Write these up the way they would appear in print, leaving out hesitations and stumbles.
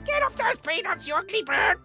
Get off those peanuts, you ugly bird!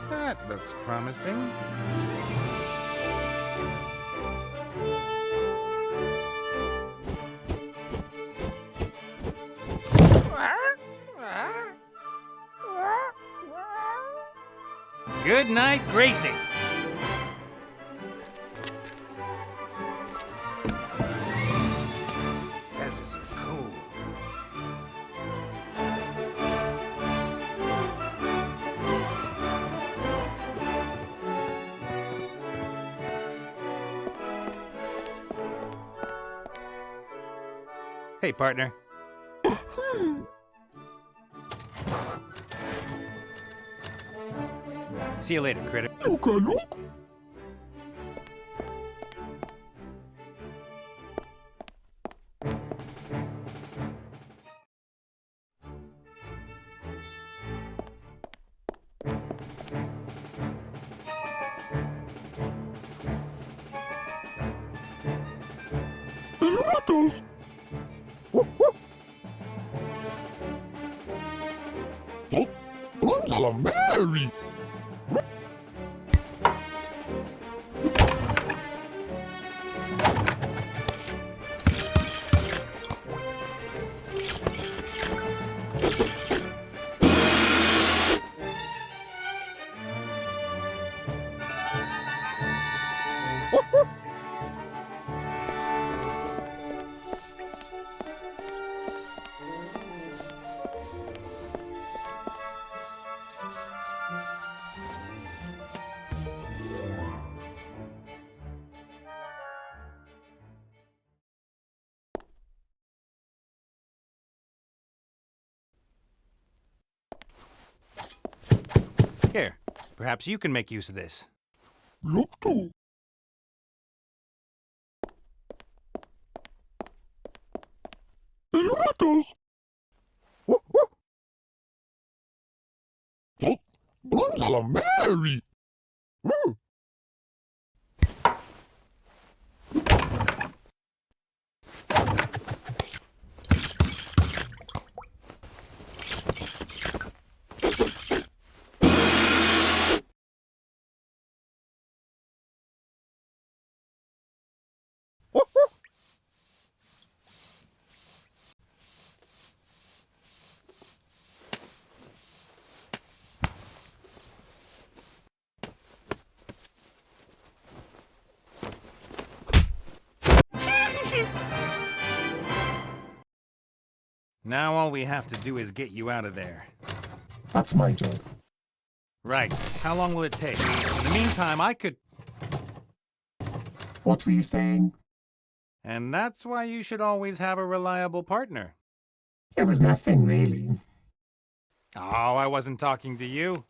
That looks promising. Good night, Gracie. Fezzes are cool. Hey, partner. See you later, critter. Mary! Here, perhaps you can make use of this. Look to. Eluatos. Bonzala Mary! Now all we have to do is get you out of there. That's my job. Right. How long will it take? In the meantime, I could... What were you saying? And that's why you should always have a reliable partner. It was nothing, really. Oh, I wasn't talking to you.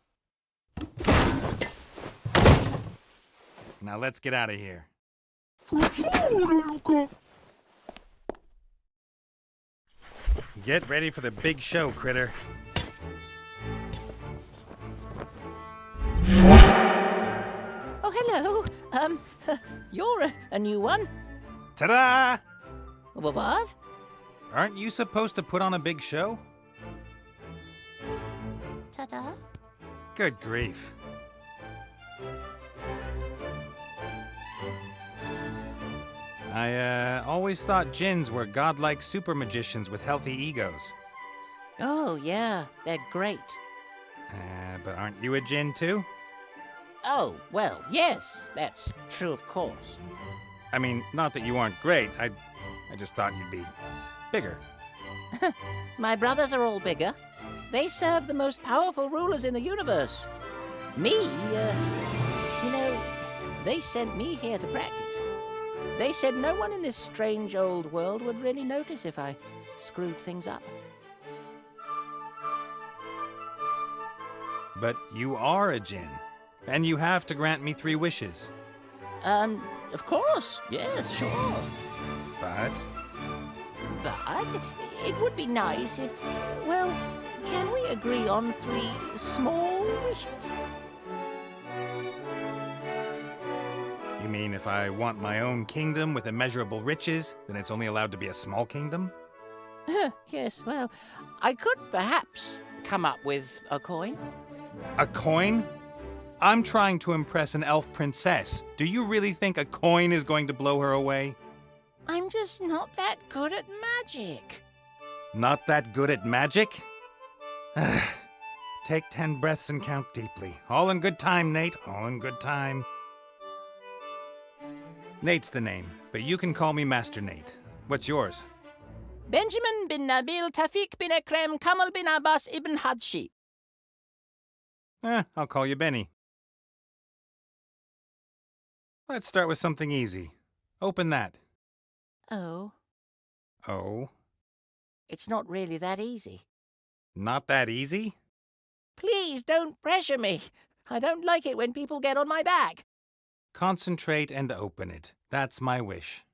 Now let's get out of here. Get ready for the big show, critter. Oh, hello. You're a new one. Ta-da! What? Aren't you supposed to put on a big show? Ta-da. Good grief. I always thought djinns were godlike super magicians with healthy egos. Oh, yeah, they're great. But aren't you a djinn too? Oh, well, yes, that's true, of course. I mean, not that you aren't great. I just thought you'd be bigger. My brothers are all bigger. They serve the most powerful rulers in the universe. Me, they sent me here to practice. They said no one in this strange old world would really notice if I screwed things up. But you are a djinn, and you have to grant me 3 wishes. Of course, yes, sure. But But it would be nice if, well, can we agree on 3 small wishes? you mean if I want my own kingdom with immeasurable riches, then it's only allowed to be a small kingdom? Yes, well, I could perhaps come up with a coin. A coin? I'm trying to impress an elf princess. Do you really think a coin is going to blow her away? I'm just not that good at magic. Not that good at magic? Take 10 breaths and count deeply. All in good time, Nate. All in good time. Nate's the name, but you can call me Master Nate. What's yours? Benjamin bin Nabil Tafik bin Ekrem Kamal bin Abbas ibn Hadshi. I'll call you Benny. Let's start with something easy. Open that. Oh, Oh? it's not really that easy. Not that easy? Please don't pressure me. I don't like it when people get on my back. Concentrate and open it. That's my wish.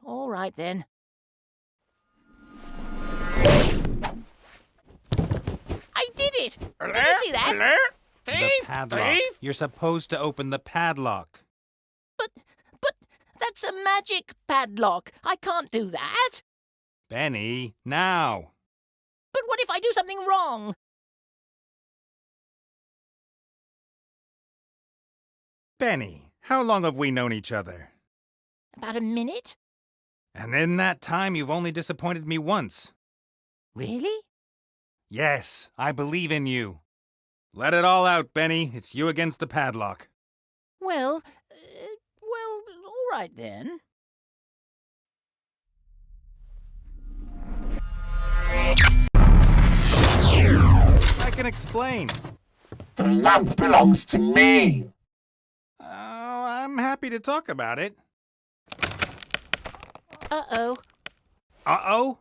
All right, then. I did it! Did you see that? The padlock. You're supposed to open the padlock. But that's a magic padlock. I can't do that. Benny, now. But what if I do something wrong? Benny, how long have we known each other? About a minute? And in that time, you've only disappointed me once. Really? Yes, I believe in you. Let it all out, Benny. It's you against the padlock. Well, all right then. I can explain. The lamp belongs to me. Oh, I'm happy to talk about it. Uh-oh. Uh-oh?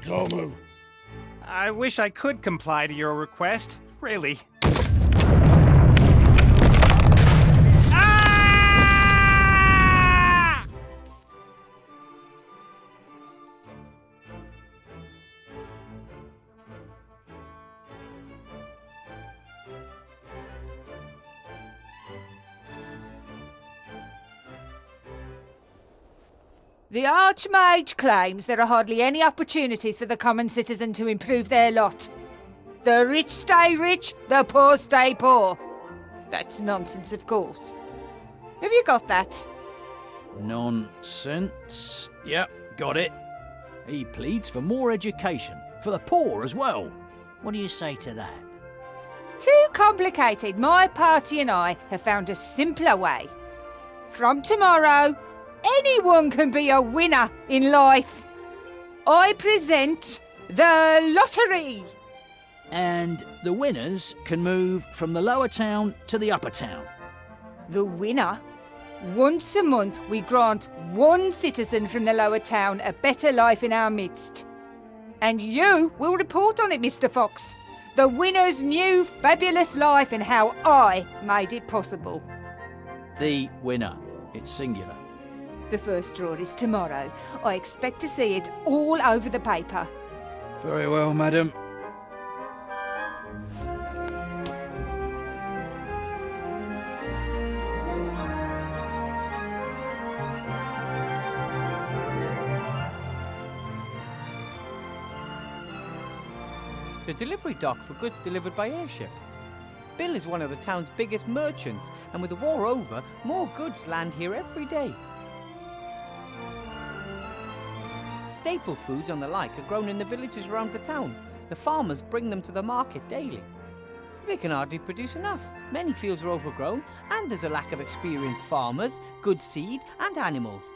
Tomu. I wish I could comply to your request. Really. Ah! The Archmage claims there are hardly any opportunities for the common citizen to improve their lot. The rich stay rich, the poor stay poor. That's nonsense, of course. Have you got that? Nonsense. Yep, got it. He pleads for more education, for the poor as well. What do you say to that? Too complicated. My party and I have found a simpler way. From tomorrow, anyone can be a winner in life. I present the lottery. And the winners can move from the lower town to the upper town. The winner? Once a month, we grant one citizen from the lower town a better life in our midst. And you will report on it, Mr. Fox. The winner's new fabulous life and how I made it possible. The winner. It's singular. The first draw is tomorrow. I expect to see it all over the paper. Very well, madam. The delivery dock for goods delivered by airship. Bill is one of the town's biggest merchants, and with the war over, more goods land here every day. Staple foods and the like are grown in the villages around the town. The farmers bring them to the market daily. They can hardly produce enough. Many fields are overgrown, and there's a lack of experienced farmers, good seed, and animals.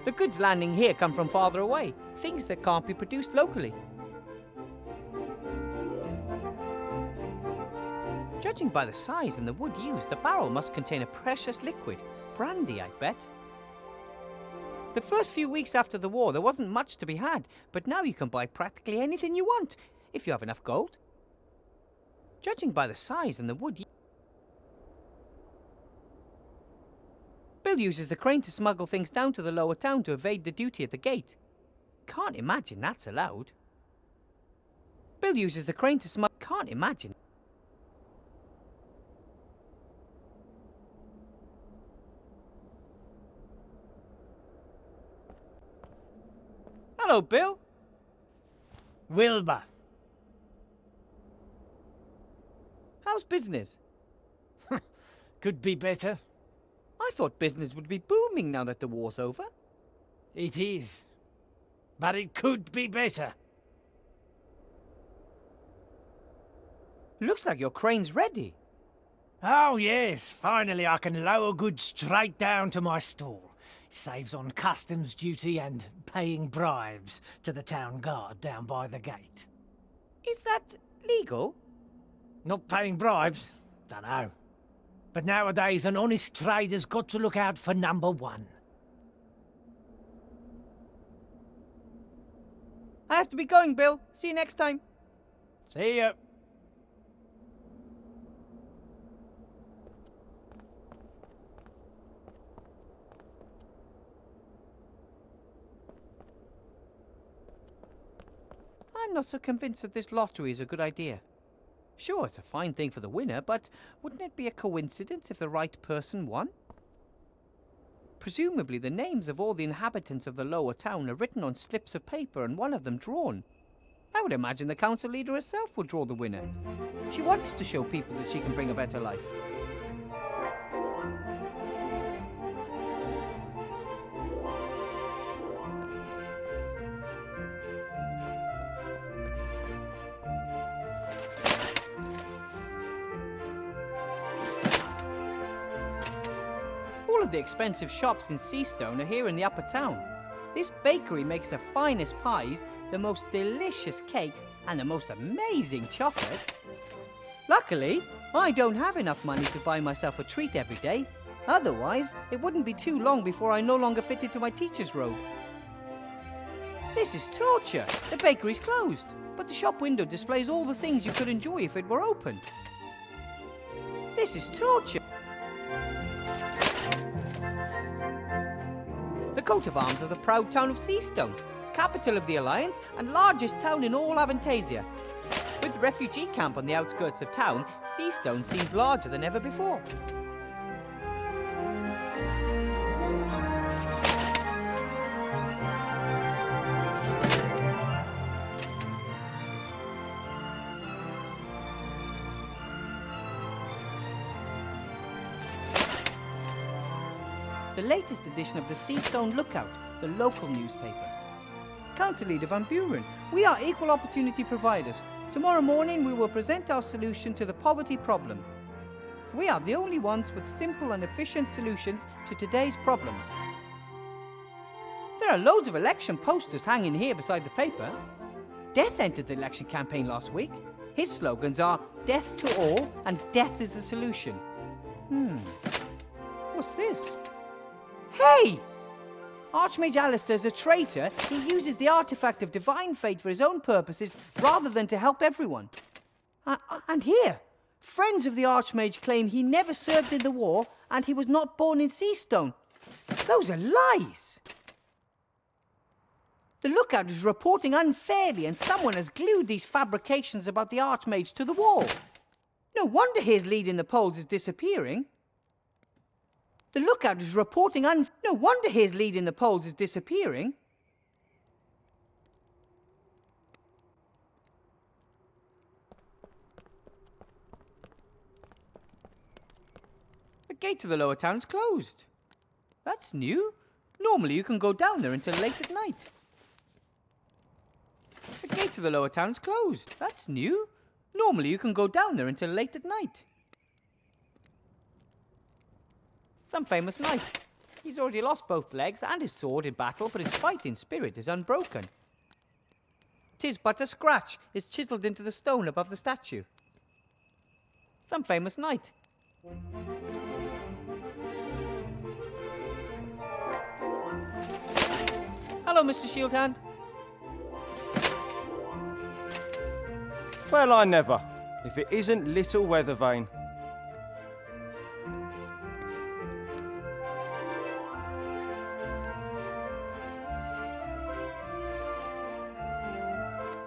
The goods landing here come from farther away, things that can't be produced locally. Judging by the size and the wood used, the barrel must contain a precious liquid. Brandy, I bet. The first few weeks after the war, there wasn't much to be had, but now you can buy practically anything you want, if you have enough gold. Judging by the size and the wood... Bill uses the crane to smuggle things down to the lower town to evade the duty at the gate. Can't imagine that's allowed. Bill uses the crane to smuggle... Can't imagine. Hello, Bill. Wilbur. How's business? Could be better. I thought business would be booming now that the war's over. It is. But it could be better. Looks like your crane's ready. Oh, yes. Finally, I can lower goods straight down to my stall. Saves on customs duty and paying bribes to the town guard down by the gate. Is that legal? Not paying bribes? Dunno. But nowadays, an honest trader's got to look out for number one. I have to be going, Bill. See you next time. See ya. I'm not so convinced that this lottery is a good idea. Sure, it's a fine thing for the winner, but wouldn't it be a coincidence if the right person won? Presumably the names of all the inhabitants of the lower town are written on slips of paper and one of them drawn. I would imagine the council leader herself would draw the winner. She wants to show people that she can bring a better life. All of the expensive shops in Seastone are here in the upper town. This bakery makes the finest pies, the most delicious cakes, and the most amazing chocolates. Luckily, I don't have enough money to buy myself a treat every day. Otherwise, it wouldn't be too long before I no longer fit into my teacher's robe. This is torture. The bakery's closed, but the shop window displays all the things you could enjoy if it were open. This is torture. The coat of arms of the proud town of Seastone, capital of the Alliance and largest town in all Avantasia. With the refugee camp on the outskirts of town, Seastone seems larger than ever before. The latest edition of the Seastone Lookout, the local newspaper. Council Leader Van Buren, we are equal opportunity providers. Tomorrow morning we will present our solution to the poverty problem. We are the only ones with simple and efficient solutions to today's problems. There are loads of election posters hanging here beside the paper. Death entered the election campaign last week. His slogans are death to all and death is a solution. What's this? Hey! Archmage Alistair's a traitor. He uses the artifact of divine fate for his own purposes rather than to help everyone. And here, friends of the Archmage claim he never served in the war and he was not born in Seastone. Those are lies. The Lookout is reporting unfairly and someone has glued these fabrications about the Archmage to the wall. No wonder his lead in the polls is disappearing. The Lookout is reporting No wonder his lead in the polls is disappearing. The gate to the lower town is closed. That's new. Normally you can go down there until late at night. The gate to the lower town is closed. That's new. Normally you can go down there until late at night. Some famous knight. He's already lost both legs and his sword in battle, but his fighting spirit is unbroken. 'Tis but a scratch is chiselled into the stone above the statue. Some famous knight. Hello, Mr. Shieldhand. Well, I never. If it isn't little Weathervane.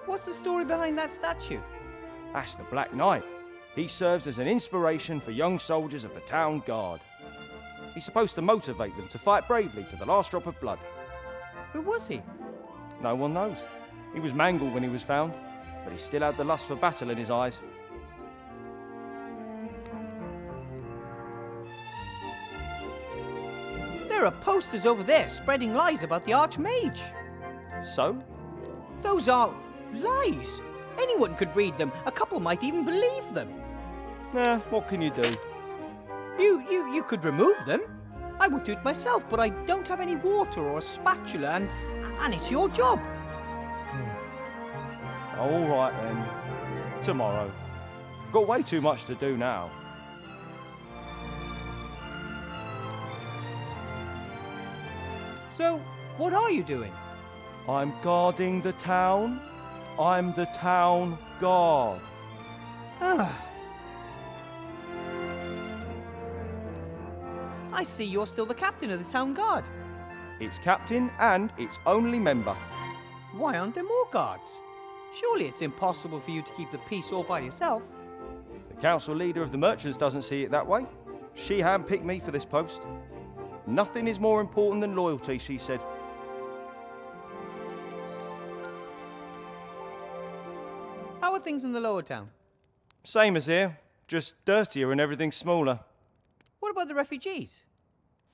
What's the story behind that statue? That's the Black Knight. He serves as an inspiration for young soldiers of the town guard. He's supposed to motivate them to fight bravely to the last drop of blood. Who was he? No one knows. He was mangled when he was found, but he still had the lust for battle in his eyes. There are posters over there spreading lies about the Archmage. So? Those are lies. Anyone could read them. A couple might even believe them. What can you do? You could remove them. I would do it myself, but I don't have any water or a spatula, and it's your job. All right then. Tomorrow. Got way too much to do now. So, what are you doing? I'm guarding the town. I'm the town guard. I see you're still the captain of the town guard. Its captain and its only member. Why aren't there more guards? Surely it's impossible for you to keep the peace all by yourself. The council leader of the merchants doesn't see it that way. She handpicked me for this post. Nothing is more important than loyalty, she said. How are things in the lower town? Same as here, just dirtier and everything smaller. What about the refugees?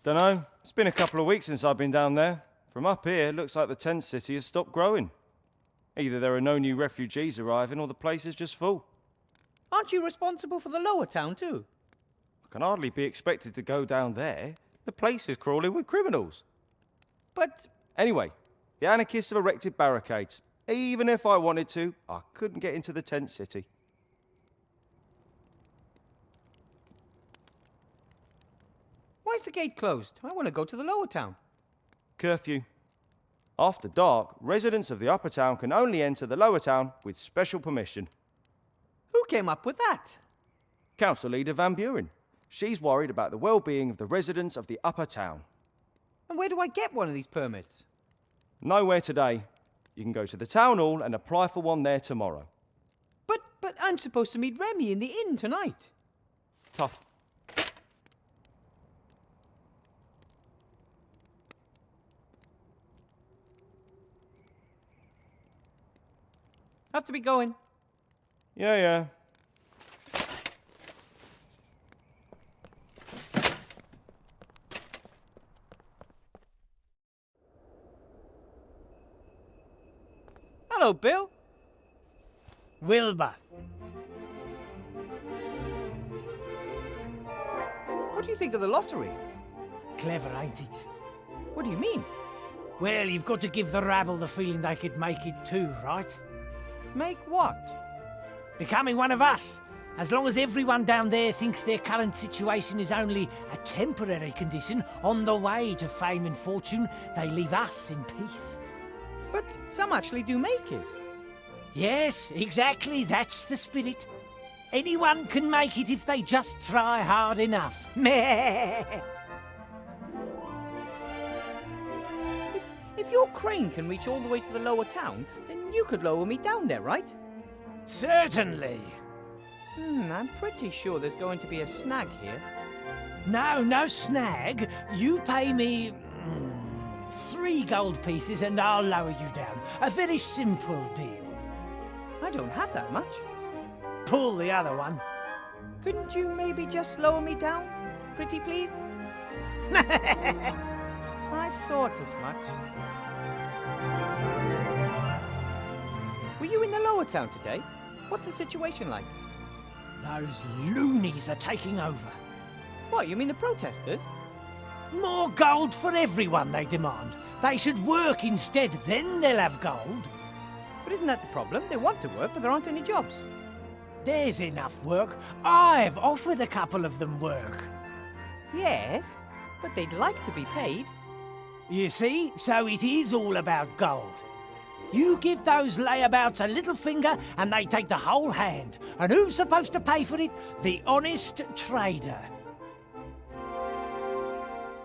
Dunno, it's been a couple of weeks since I've been down there. From up here, it looks like the tent city has stopped growing. Either there are no new refugees arriving or the place is just full. Aren't you responsible for the lower town too? I can hardly be expected to go down there. The place is crawling with criminals. But Anyway, the anarchists have erected barricades. Even if I wanted to, I couldn't get into the tent city. why is the gate closed? I want to go to the lower town. Curfew. After dark, residents of the upper town can only enter the lower town with special permission. Who came up with that? Council leader Van Buren. She's worried about the well-being of the residents of the upper town. And where do I get one of these permits? Nowhere today. You can go to the town hall and apply for one there tomorrow. But I'm supposed to meet Remy in the inn tonight. Tough. Have to be going. Yeah. Hello, Bill. Wilbur. What do you think of the lottery? Clever, ain't it? What do you mean? Well, you've got to give the rabble the feeling they could make it too, right? Make what? Becoming one of us. As long as everyone down there thinks their current situation is only a temporary condition on the way to fame and fortune, they leave us in peace. But some actually do make it. Yes, exactly, that's the spirit. Anyone can make it if they just try hard enough. If your crane can reach all the way to the lower town, then you could lower me down there, right? Certainly. I'm pretty sure there's going to be a snag here. No snag. You pay me 3 gold pieces and I'll lower you down. A very simple deal. I don't have that much. Pull the other one. Couldn't you maybe just lower me down? Pretty please? I thought as much. Were you in the lower town today? What's the situation like? Those loonies are taking over. What, you mean the protesters? More gold for everyone, they demand. They should work instead, then they'll have gold. But isn't that the problem? They want to work, but there aren't any jobs. There's enough work. I've offered a couple of them work. Yes, but they'd like to be paid. You see, so it is all about gold. You give those layabouts a little finger and they take the whole hand. And who's supposed to pay for it? The honest trader.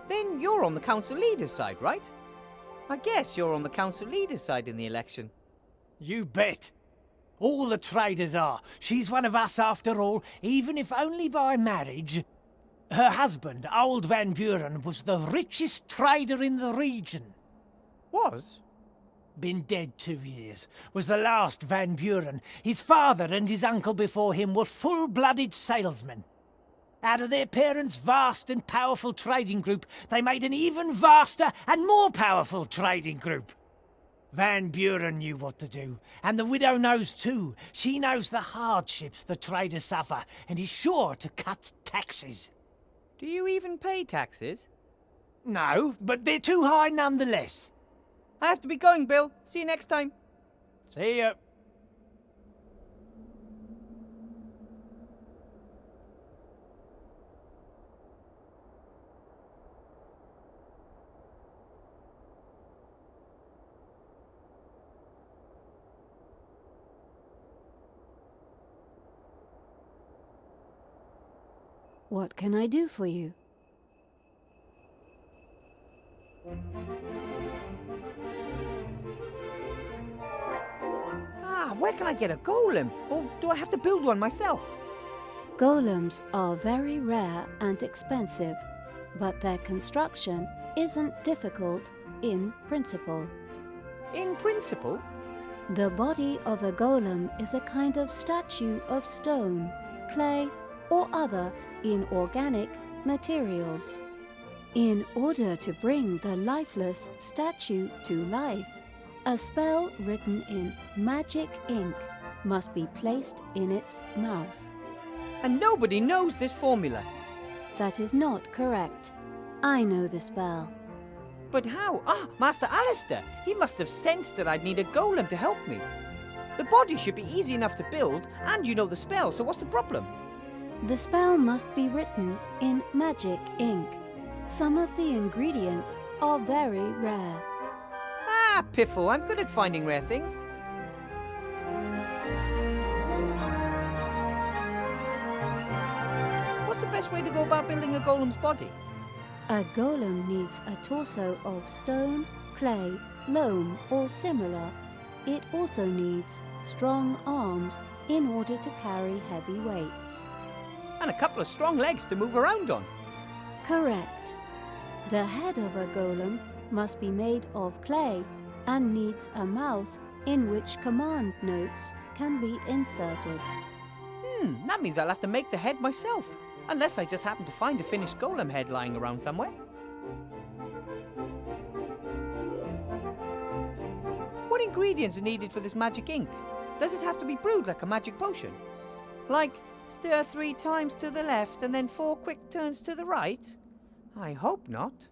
Then you're on the council leader's side, right? I guess you're on the council leader's side in the election. You bet. All the traders are. She's one of us after all, even if only by marriage. Her husband, old Van Buren, was the richest trader in the region. Was? Been dead 2 years. Was the last Van Buren. His father and his uncle before him were full-blooded salesmen. Out of their parents' vast and powerful trading group, they made an even vaster and more powerful trading group. Van Buren knew what to do, and the widow knows too. She knows the hardships the traders suffer, and is sure to cut taxes. Do you even pay taxes? No, but they're too high nonetheless. I have to be going, Bill. See you next time. See ya. What can I do for you? Where can I get a golem? Or do I have to build one myself? Golems are very rare and expensive, but their construction isn't difficult in principle. In principle? The body of a golem is a kind of statue of stone, clay, or other inorganic materials. In order to bring the lifeless statue to life, a spell written in magic ink must be placed in its mouth. And nobody knows this formula. That is not correct. I know the spell. But how? Master Alistair! He must have sensed that I'd need a golem to help me. The body should be easy enough to build, and you know the spell, so what's the problem? The spell must be written in magic ink. Some of the ingredients are very rare. Piffle, I'm good at finding rare things. What's the best way to go about building a golem's body? A golem needs a torso of stone, clay, loam, or similar. It also needs strong arms in order to carry heavy weights. And a couple of strong legs to move around on. Correct. The head of a golem must be made of clay and needs a mouth in which command notes can be inserted. That means I'll have to make the head myself. Unless I just happen to find a finished golem head lying around somewhere. What ingredients are needed for this magic ink? Does it have to be brewed like a magic potion? Like, stir 3 times to the left and then 4 quick turns to the right? I hope not.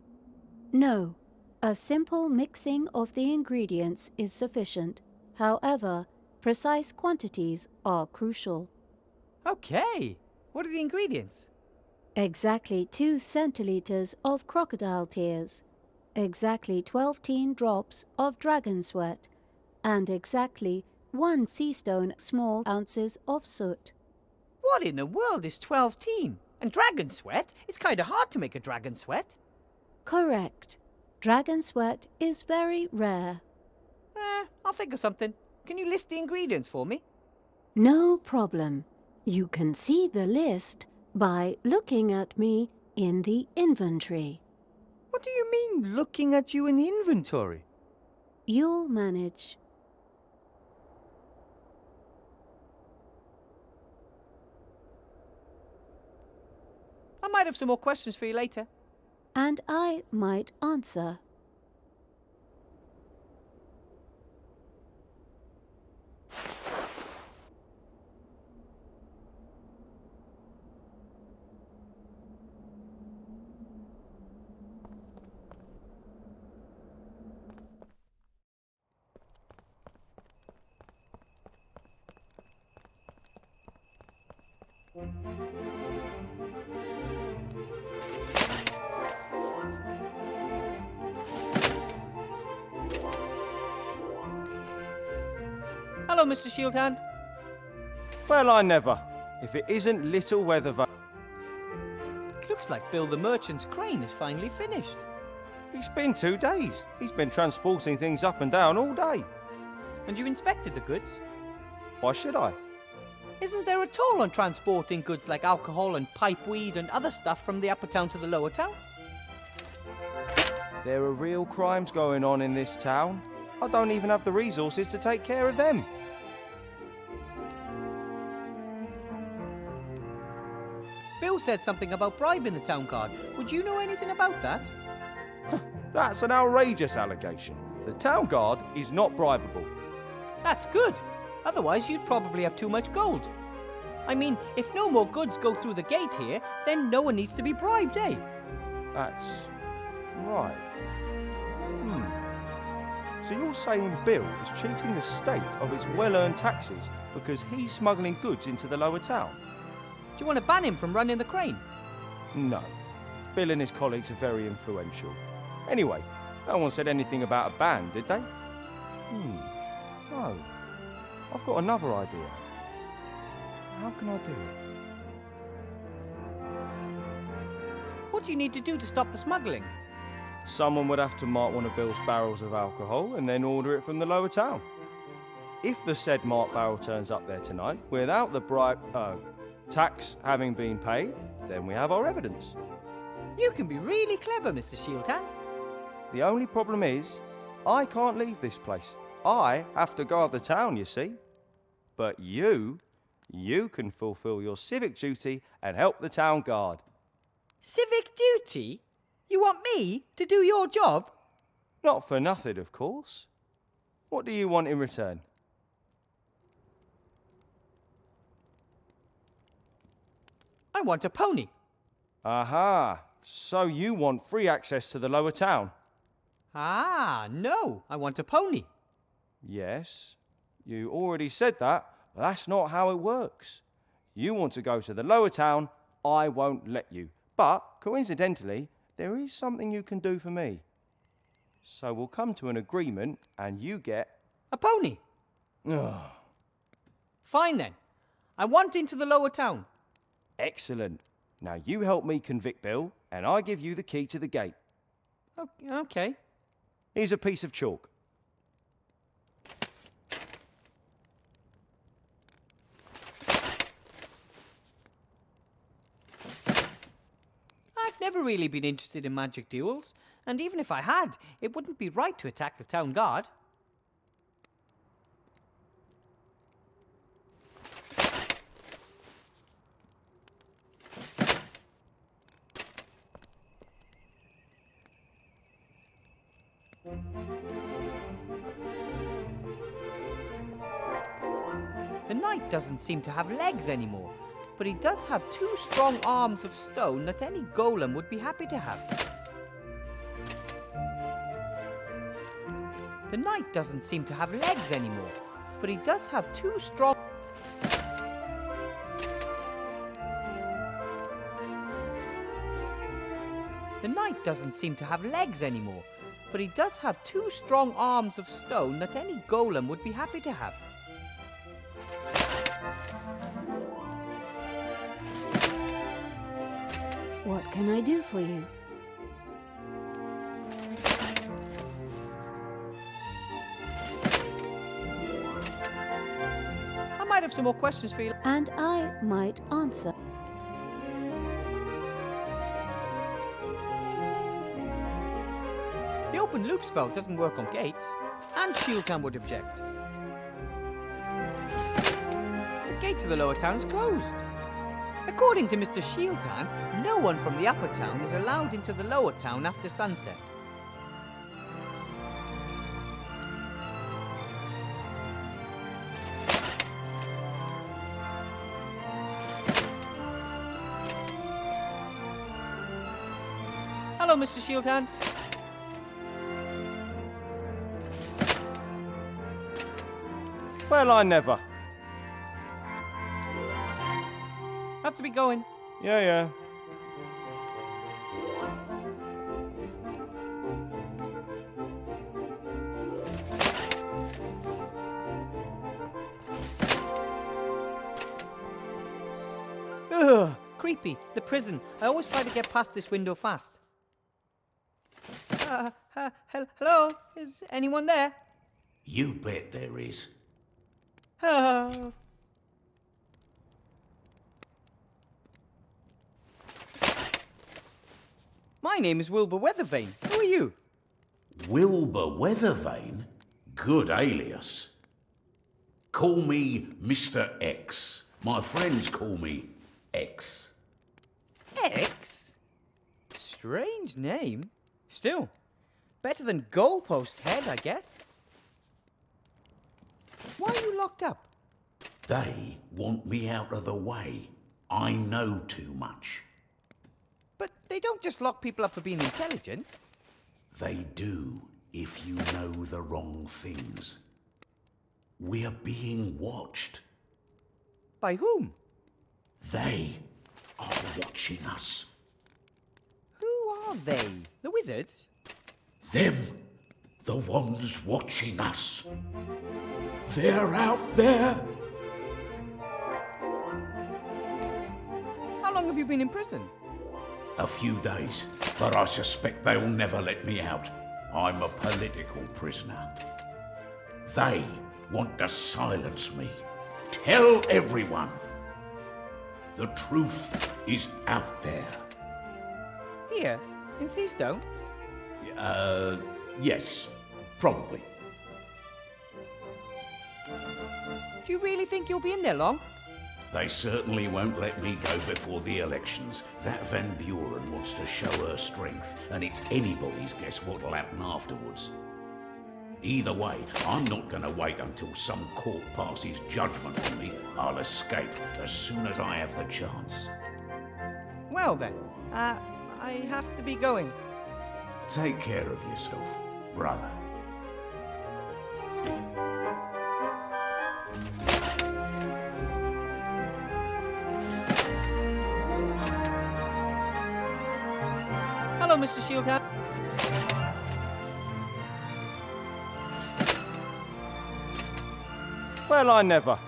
No, a simple mixing of the ingredients is sufficient. However, precise quantities are crucial. Okay, what are the ingredients? Exactly 2 centiliters of crocodile tears, exactly 12 drops of dragon sweat, and exactly 1 sea stone small ounces of soot. What in the world is 12 teen? And dragon sweat? It's kind of hard to make a dragon sweat. Correct. Dragon sweat is very rare. I'll think of something. Can you list the ingredients for me? No problem. You can see the list by looking at me in the inventory. What do you mean, looking at you in the inventory? You'll manage. I might have some more questions for you later. And I might answer. Hello, Mr. Shieldhand. Well, I never. If it isn't little Weathervale. It looks like Bill the Merchant's crane is finally finished. It's been 2 days. He's been transporting things up and down all day. And you inspected the goods? Why should I? Isn't there a toll on transporting goods like alcohol and pipeweed and other stuff from the upper town to the lower town? There are real crimes going on in this town. I don't even have the resources to take care of them. Bill said something about bribing the town guard. Would you know anything about that? That's an outrageous allegation. The town guard is not bribable. That's good. Otherwise, you'd probably have too much gold. I mean, if no more goods go through the gate here, then no one needs to be bribed, eh? That's right. So you're saying Bill is cheating the state of its well-earned taxes because he's smuggling goods into the lower town? Do you want to ban him from running the crane? No. Bill and his colleagues are very influential. Anyway, no one said anything about a ban, did they? No. I've got another idea. How can I do it? What do you need to do to stop the smuggling? Someone would have to mark one of Bill's barrels of alcohol and then order it from the lower town. If the said marked barrel turns up there tonight without the tax having been paid, then we have our evidence. You can be really clever, Mr. Shieldhand. The only problem is, I can't leave this place. I have to guard the town, you see. But you can fulfill your civic duty and help the town guard. Civic duty? You want me to do your job? Not for nothing, of course. What do you want in return? I want a pony. Aha, so you want free access to the lower town? Ah, no, I want a pony. Yes, you already said that, but that's not how it works. You want to go to the lower town, I won't let you. But, coincidentally, there is something you can do for me. So we'll come to an agreement and you get... A pony? Ugh. Fine then. I want into the lower town. Excellent. Now you help me convict Bill and I give you the key to the gate. Okay. Here's a piece of chalk. I've never really been interested in magic duels, and even if I had, it wouldn't be right to attack the town guard. The knight doesn't seem to have legs anymore, but he does have 2 strong arms of stone that any golem would be happy to have. The knight doesn't seem to have legs anymore, but he does have 2 strong... The knight doesn't seem to have legs anymore, but he does have 2 strong arms of stone that any golem would be happy to have. What can I do for you? I might have some more questions for you. And I might answer. The open loop spell doesn't work on gates, and Shieldtown would object. The gate to the lower town is closed. According to Mr. Shieldhand, no one from the upper town is allowed into the lower town after sunset. Hello, Mr. Shieldhand. Well, I never. Have to be going. Yeah, yeah. Ugh, creepy. The prison. I always try to get past this window fast. Hello? Is anyone there? You bet there is. Oh. My name is Wilbur Weathervane. Who are you? Wilbur Weathervane? Good alias. Call me Mr. X. My friends call me X. X? Strange name. Still, better than Goalpost Head, I guess. Why are you locked up? They want me out of the way. I know too much. But they don't just lock people up for being intelligent. They do if you know the wrong things. We're being watched. By whom? They are watching us. Who are they? The wizards? Them, the ones watching us. They're out there. How long have you been in prison? A few days, but I suspect they'll never let me out. I'm a political prisoner. They want to silence me. Tell everyone. The truth is out there. Here, in Seastone? Yes, probably. Do you really think you'll be in there long? They certainly won't let me go before the elections. That Van Buren wants to show her strength, and it's anybody's guess what'll happen afterwards. Either way, I'm not going to wait until some court passes judgment on me. I'll escape as soon as I have the chance. Well then, I have to be going. Take care of yourself, brother. Hello, Mr. Shieldhand. Well, I never.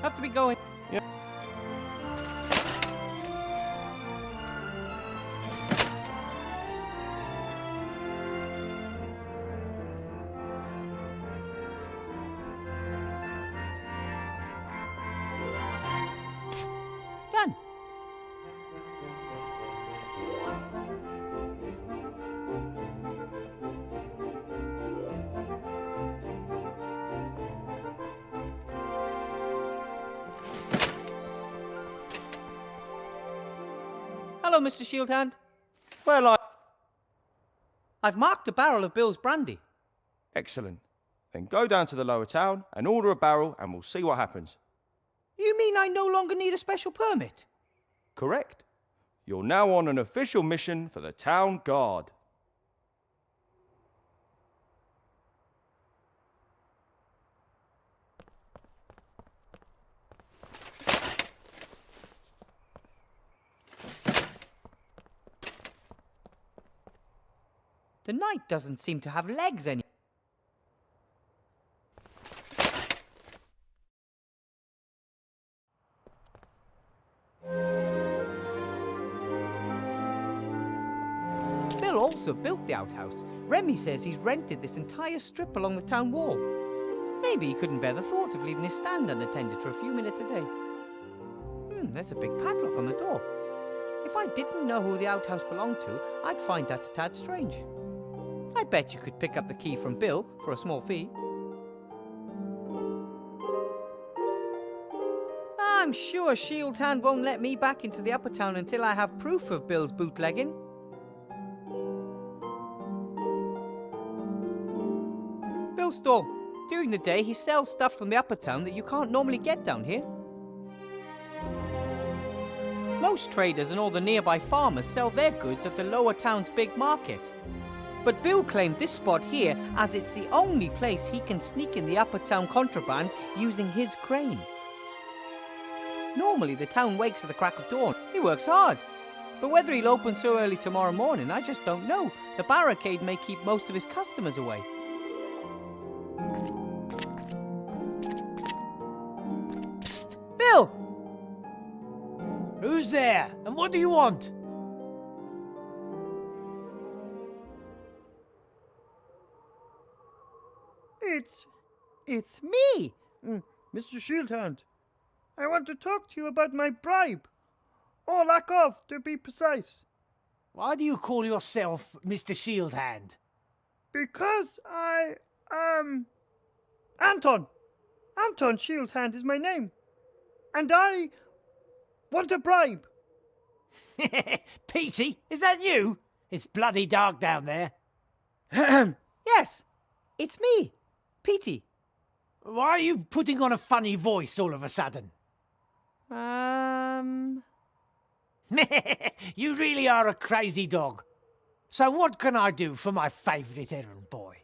Have to be going. Yeah. Done. Hello, Mr. Shieldhand. Well, I've marked a barrel of Bill's brandy. Excellent. Then go down to the lower town and order a barrel and we'll see what happens. You mean I no longer need a special permit? Correct. You're now on an official mission for the town guard. The night doesn't seem to have legs any. Bill also built the outhouse. Remy says he's rented this entire strip along the town wall. Maybe he couldn't bear the thought of leaving his stand unattended for a few minutes a day. There's a big padlock on the door. If I didn't know who the outhouse belonged to, I'd find that a tad strange. I bet you could pick up the key from Bill for a small fee. I'm sure Shieldhand won't let me back into the upper town until I have proof of Bill's bootlegging. Bill's store. During the day, he sells stuff from the upper town that you can't normally get down here. Most traders and all the nearby farmers sell their goods at the lower town's big market. But Bill claimed this spot here as it's the only place he can sneak in the upper town contraband using his crane. Normally, the town wakes at the crack of dawn. He works hard. But whether he'll open so early tomorrow morning, I just don't know. The barricade may keep most of his customers away. Psst! Bill! Who's there? And what do you want? It's me, Mr. Shieldhand. I want to talk to you about my bribe. Or lack of, to be precise. Why do you call yourself Mr. Shieldhand? Because I am Anton. Anton Shieldhand is my name. And I want a bribe. Petey, is that you? It's bloody dark down there. Yes, it's me, Petey. Why are you putting on a funny voice all of a sudden? You really are a crazy dog. So what can I do for my favourite errand boy?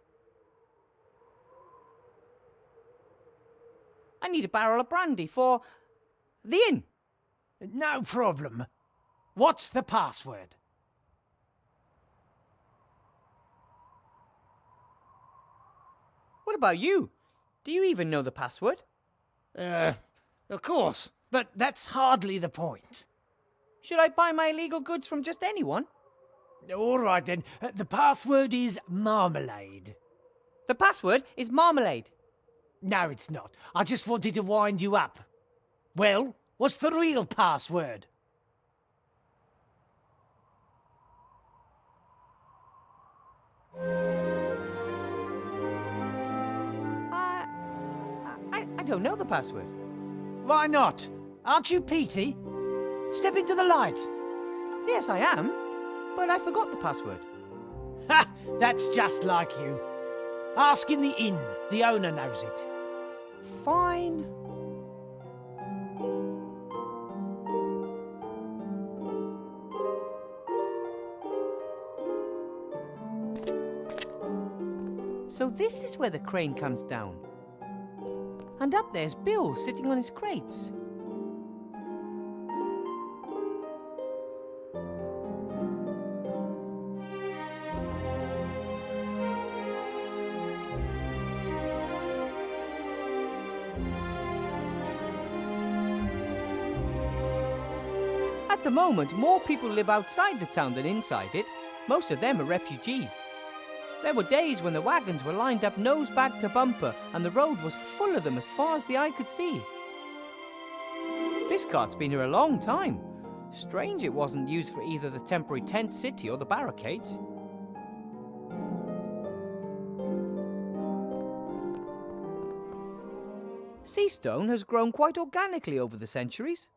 I need a barrel of brandy for the inn. No problem. What's the password? What about you? Do you even know the password? Of course, but that's hardly the point. Should I buy my illegal goods from just anyone? All right then, the password is marmalade. The password is marmalade. No, it's not. I just wanted to wind you up. Well, what's the real password? I don't know the password. Why not? Aren't you Petey? Step into the light. Yes, I am, but I forgot the password. Ha! That's just like you. Ask in the inn. The owner knows it. Fine. So this is where the crane comes down. And up there's Bill sitting on his crates. At the moment, more people live outside the town than inside it. Most of them are refugees. There were days when the wagons were lined up nose bag to bumper and the road was full of them as far as the eye could see. This cart's been here a long time. Strange it wasn't used for either the temporary tent city or the barricades. Seastone has grown quite organically over the centuries.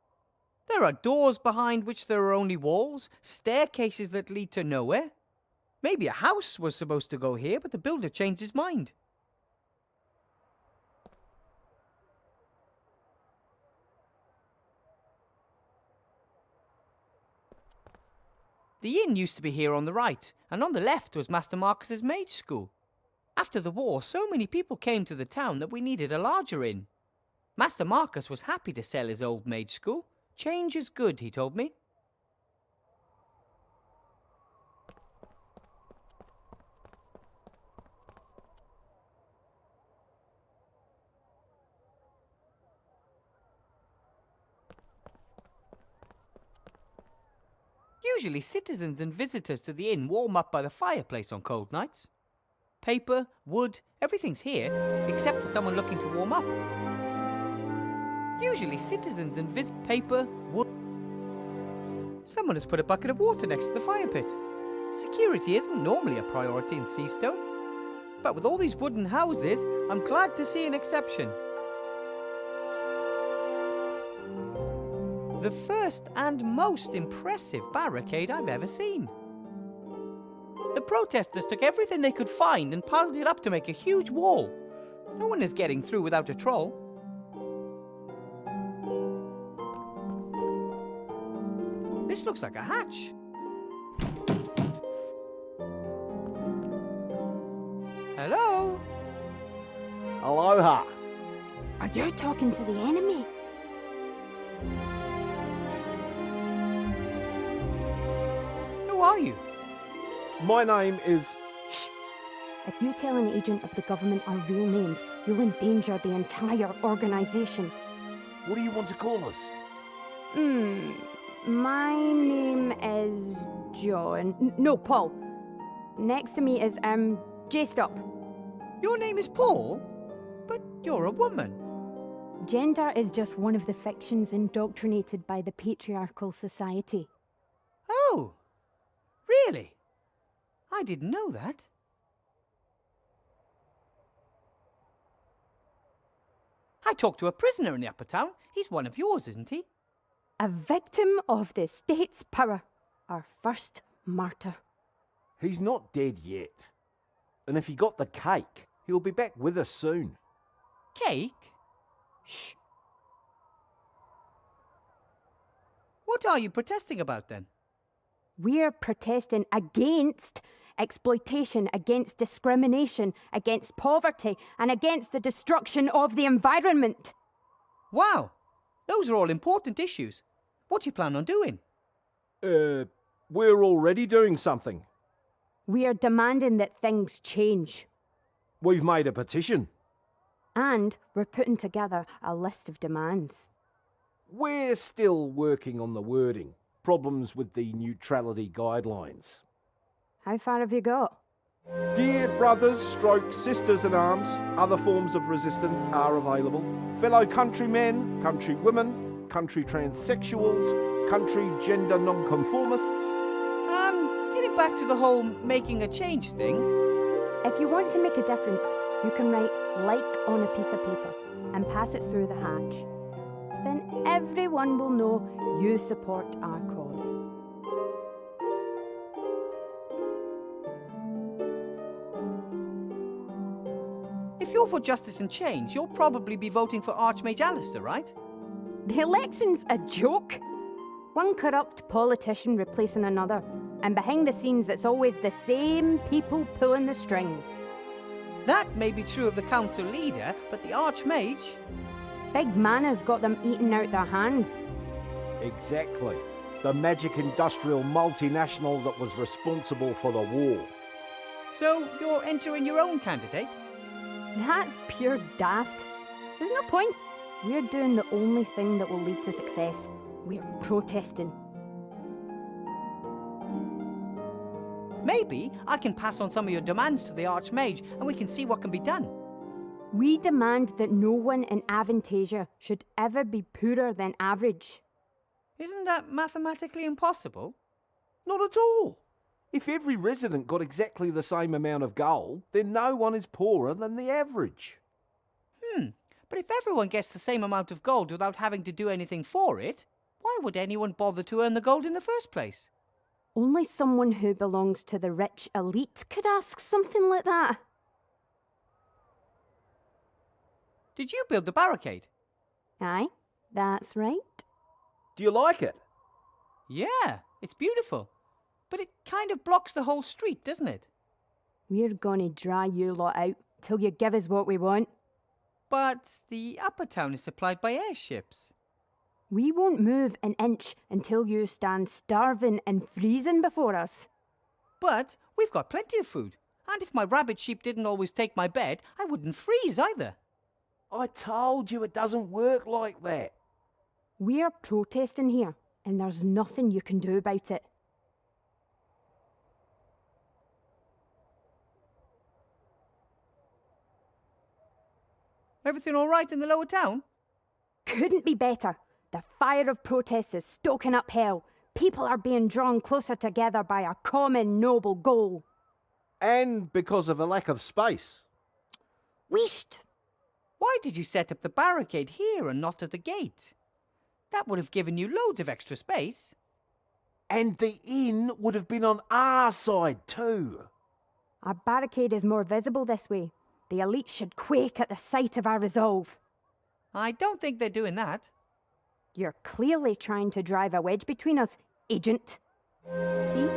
There are doors behind which there are only walls, staircases that lead to nowhere. Maybe a house was supposed to go here, but the builder changed his mind. The inn used to be here on the right, and on the left was Master Marcus's mage school. After the war, so many people came to the town that we needed a larger inn. Master Marcus was happy to sell his old mage school. Change is good, he told me. Usually citizens and visitors to the inn warm up by the fireplace on cold nights. Paper, wood, everything's here, except for someone looking to warm up. Usually citizens and paper, wood. Someone has put a bucket of water next to the fire pit. Security isn't normally a priority in Seastone. But with all these wooden houses, I'm glad to see an exception. The first and most impressive barricade I've ever seen. The protesters took everything they could find and piled it up to make a huge wall. No one is getting through without a troll. This looks like a hatch. Hello? Aloha. Are you talking to the enemy? are you? My name is... If you tell an agent of the government our real names, you'll endanger the entire organisation. What do you want to call us? My name is John. No, Paul. Next to me is, J-Stop. Your name is Paul? But you're a woman. Gender is just one of the fictions indoctrinated by the patriarchal society. Oh, really? I didn't know that. I talked to a prisoner in the upper town. He's one of yours, isn't he? A victim of the state's power. Our first martyr. He's not dead yet. And if he got the cake, he'll be back with us soon. Cake? Shh. What are you protesting about then? We're protesting against exploitation, against discrimination, against poverty, and against the destruction of the environment. Wow, those are all important issues. What do you plan on doing? We're already doing something. We are demanding that things change. We've made a petition. And we're putting together a list of demands. We're still working on the wording. Problems with the neutrality guidelines. How far have you got? Dear brothers, stroke sisters in arms, other forms of resistance are available. Fellow countrymen, countrywomen, country transsexuals, country gender nonconformists. Getting back to the whole making a change thing. If you want to make a difference, you can write "like" on a piece of paper and pass it through the hatch. Then everyone will know you support our cause. If you're for justice and change, you'll probably be voting for Archmage Alistair, right? The election's a joke. One corrupt politician replacing another, and behind the scenes it's always the same people pulling the strings. That may be true of the council leader, but the Archmage... Big Mana's got them eating out their hands. Exactly. The magic industrial multinational that was responsible for the war. So you're entering your own candidate? That's pure daft. There's no point. We're doing the only thing that will lead to success. We're protesting. Maybe I can pass on some of your demands to the Archmage and we can see what can be done. We demand that no one in Avantasia should ever be poorer than average. Isn't that mathematically impossible? Not at all. If every resident got exactly the same amount of gold, then no one is poorer than the average. But if everyone gets the same amount of gold without having to do anything for it, why would anyone bother to earn the gold in the first place? Only someone who belongs to the rich elite could ask something like that. Did you build the barricade? Aye, that's right. Do you like it? Yeah, it's beautiful. But it kind of blocks the whole street, doesn't it? We're gonna dry you lot out till you give us what we want. But the upper town is supplied by airships. We won't move an inch until you stand starving and freezing before us. But we've got plenty of food. And if my rabbit sheep didn't always take my bed, I wouldn't freeze either. I told you it doesn't work like that. We're protesting here, and there's nothing you can do about it. Everything all right in the lower town? Couldn't be better. The fire of protest is stoking up hell. People are being drawn closer together by a common noble goal. And because of a lack of space. Wheesht! Why did you set up the barricade here and not at the gate? That would have given you loads of extra space. And the inn would have been on our side too. Our barricade is more visible this way. The elite should quake at the sight of our resolve. I don't think they're doing that. You're clearly trying to drive a wedge between us, Agent. See?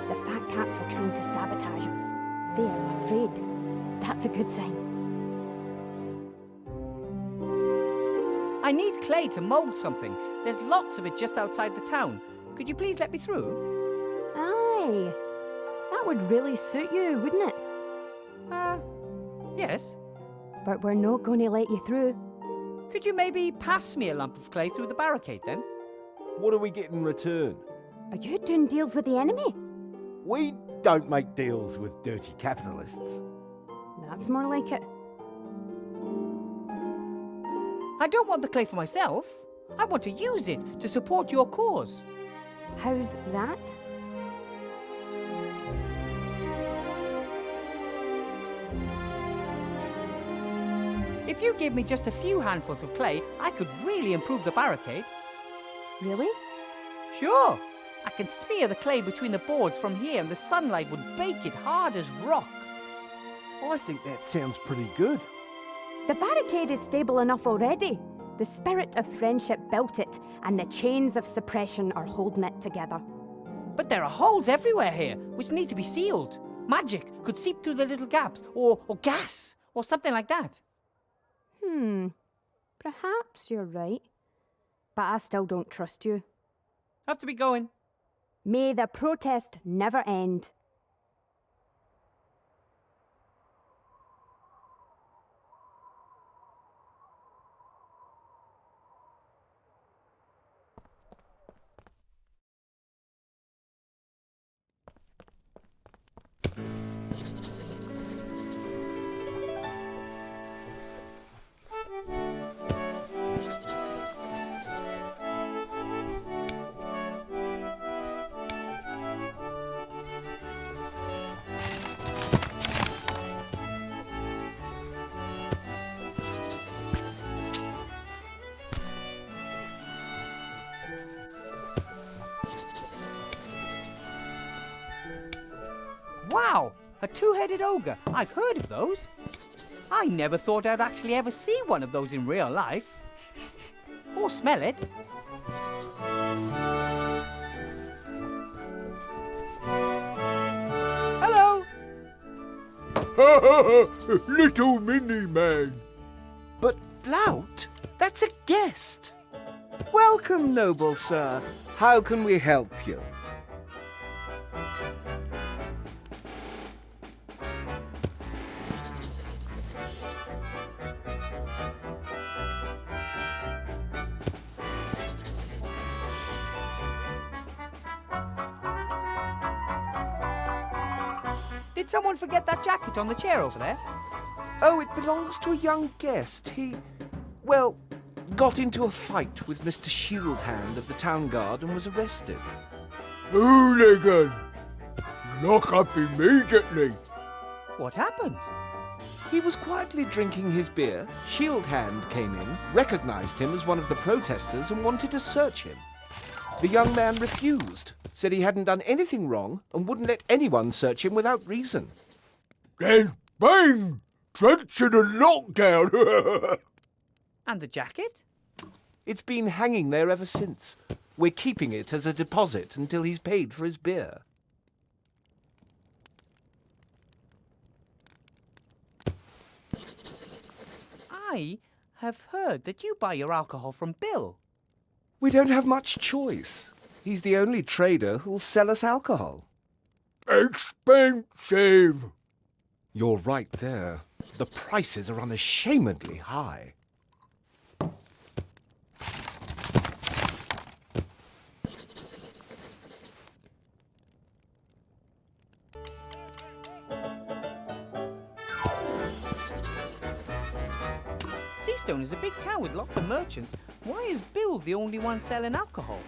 The fat cats are trying to sabotage us. They're afraid. That's a good sign. I need clay to mould something. There's lots of it just outside the town. Could you please let me through? Aye, Hey, that would really suit you, wouldn't it? Yes. But we're not going to let you through. Could you maybe pass me a lump of clay through the barricade then? What do we get in return? Are you doing deals with the enemy? We don't make deals with dirty capitalists. That's more like it. I don't want the clay for myself. I want to use it to support your cause. How's that? If you give me just a few handfuls of clay, I could really improve the barricade. Really? Sure. I can smear the clay between the boards from here and the sunlight would bake it hard as rock. I think that sounds pretty good. The barricade is stable enough already. The spirit of friendship built it, and the chains of suppression are holding it together. But there are holes everywhere here, which need to be sealed. Magic could seep through the little gaps, or gas, or something like that. Perhaps you're right. But I still don't trust you. Have to be going. May the protest never end. Wow! A two-headed ogre. I've heard of those. I never thought I'd actually ever see one of those in real life. Or smell it. Hello! Little mini man. But Blout, that's a guest. Welcome, noble sir. How can we help you? Did someone forget that jacket on the chair over there? Oh, it belongs to a young guest. He, well, got into a fight with Mr. Shieldhand of the Town Guard and was arrested. Hooligan! Lock up immediately. What happened? He was quietly drinking his beer. Shieldhand came in, recognized him as one of the protesters and wanted to search him. The young man refused, said he hadn't done anything wrong and wouldn't let anyone search him without reason. Then bang! Trench in a lockdown. And the jacket? It's been hanging there ever since. We're keeping it as a deposit until he's paid for his beer. I have heard that you buy your alcohol from Bill. We don't have much choice. He's the only trader who'll sell us alcohol. Expensive. You're right there. The prices are unashamedly high. Seastone is a big town with lots of merchants. Why is Bill the only one selling alcohol?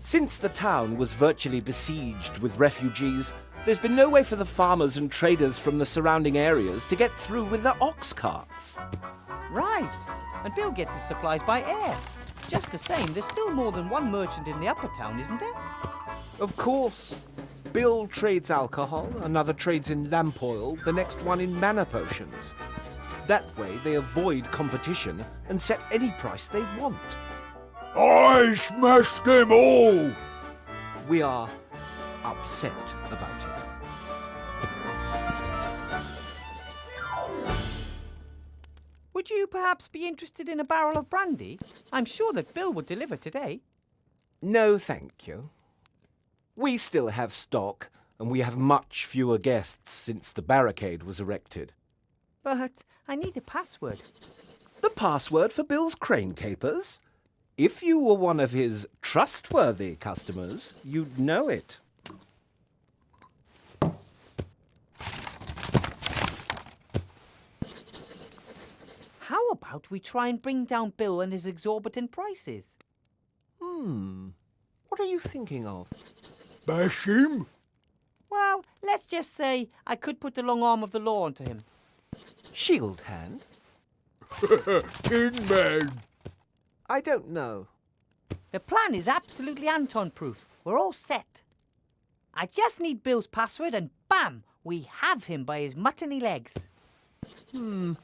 Since the town was virtually besieged with refugees, there's been no way for the farmers and traders from the surrounding areas to get through with their ox carts. Right. And Bill gets his supplies by air. Just the same, there's still more than one merchant in the upper town, isn't there? Of course. Bill trades alcohol, another trades in lamp oil, the next one in mana potions. That way they avoid competition and set any price they want. I smashed them all! We are upset about it. Would you perhaps be interested in a barrel of brandy? I'm sure that Bill would deliver today. No, thank you. We still have stock, and we have much fewer guests since the barricade was erected. But I need a password. The password for Bill's crane capers? If you were one of his trustworthy customers, you'd know it. How about we try and bring down Bill and his exorbitant prices? What are you thinking of? Bash him? Well, let's just say I could put the long arm of the law onto him. Shield hand? Tin Man. I don't know. The plan is absolutely Anton-proof. We're all set. I just need Bill's password and bam! We have him by his muttony legs. And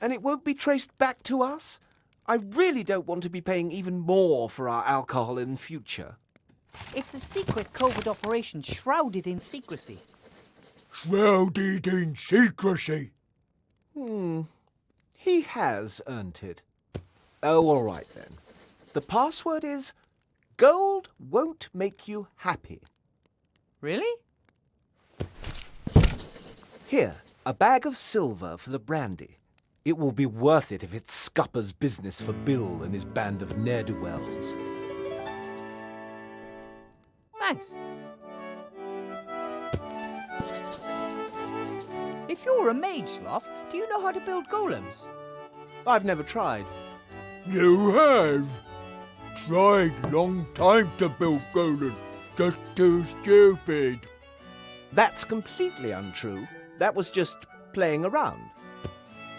it won't be traced back to us? I really don't want to be paying even more for our alcohol in future. It's a secret covert operation shrouded in secrecy. Shrouded in secrecy. He has earned it. Oh, all right then. The password is gold won't make you happy. Really? Here, a bag of silver for the brandy. It will be worth it if it's scupper's business for Bill and his band of ne'er-do-wells. Thanks. If you're a mage, Sloth, do you know how to build golems? I've never tried. You have. Tried long time to build golem. Just too stupid. That's completely untrue. That was just playing around.